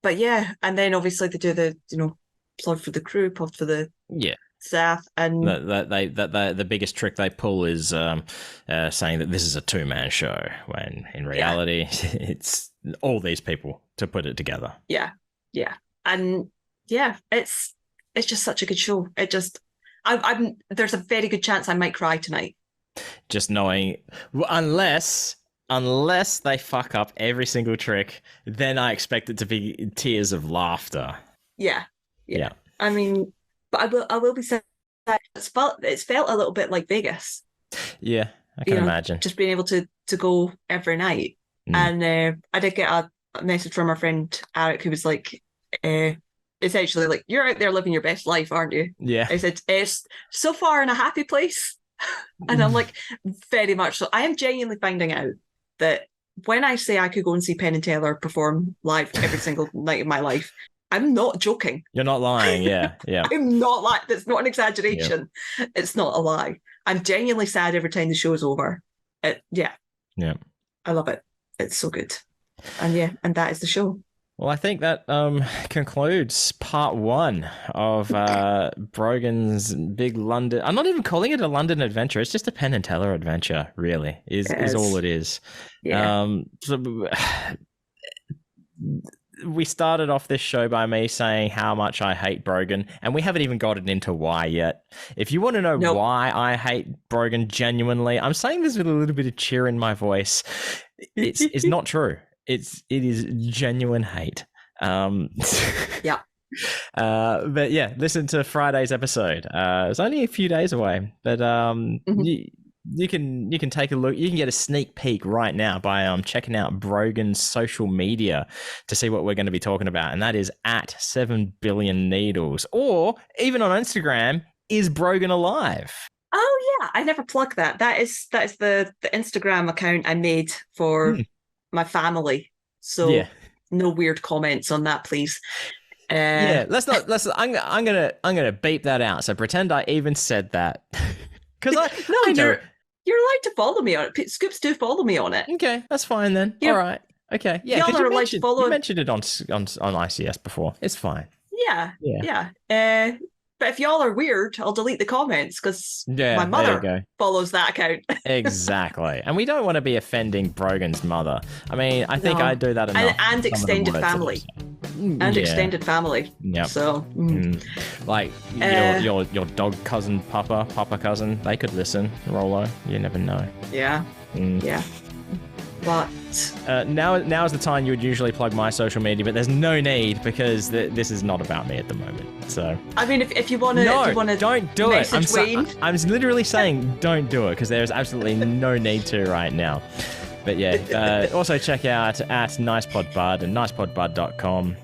But yeah, and then obviously they do the plug for the crew, plug for the staff, and
the biggest trick they pull is saying that this is a 2-man show when in reality it's all these people to put it together.
Yeah, and it's just such a good show. It just I'm there's a very good chance I might cry tonight.
Just knowing, unless they fuck up every single trick, then I expect it to be tears of laughter.
Yeah. I mean, but I will be sad. It's felt a little bit like Vegas.
Yeah, I can imagine.
Just being able to go every night. And I did get a message from our friend Eric who was like, essentially like, "You're out there living your best life, aren't you?"
Yeah.
I said, "It's so far in a happy place." And I'm like, very much so. I am genuinely finding out that when I say I could go and see Penn and Teller perform live every single night of my life, I'm not joking.
You're not lying, yeah.
I'm not lying. That's not an exaggeration. Yeah. It's not a lie. I'm genuinely sad every time the show's over. Yeah. I love it. It's so good. And that is the show.
Well, I think that concludes part 1 of Brogan's big London. I'm not even calling it a London adventure. It's just a Penn and Teller adventure, really, is all it is. Yeah. So we started off this show by me saying how much I hate Brogan, and we haven't even gotten into why yet. If you want to know why I hate Brogan genuinely, I'm saying this with a little bit of cheer in my voice. It's not true. It is genuine hate.
Yeah.
But yeah, listen to Friday's episode. It's only a few days away, but you can take a look. You can get a sneak peek right now by checking out Brogan's social media to see what we're going to be talking about, and that is at 7 billion needles, or even on Instagram, is Brogan alive?
Oh yeah, I never plugged that. That is the Instagram account I made for my family. So no weird comments on that, please.
Let's not. I'm gonna beep that out. So pretend I even said that. Because
you're allowed to follow me on it. Scoops do follow me on it.
Okay, that's fine then. All right. Okay. Yeah.
Y'all are allowed to follow.
You mentioned it on ICS before. It's fine.
Yeah. But if y'all are weird, I'll delete the comments because my mother follows that account.
Exactly. And we don't want to be offending Brogan's mother. I mean, I think I do that enough.
And extended family. Extended family.
Yeah.
So,
like your dog cousin, papa cousin, they could listen. Rolo, you never know.
Yeah. Yeah. But
now is the time you would usually plug my social media, but there's no need because this is not about me at the moment. So
I mean, if you want to,
don't do it.
I'm
literally saying don't do it because there's absolutely no need to right now. But yeah, also check out at NicePodBud and nicepodbud.com.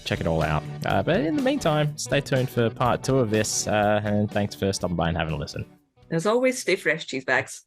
Check it all out. But in the meantime, stay tuned for part 2 of this. And thanks for stopping by and having a listen.
As always, stay fresh, cheese bags.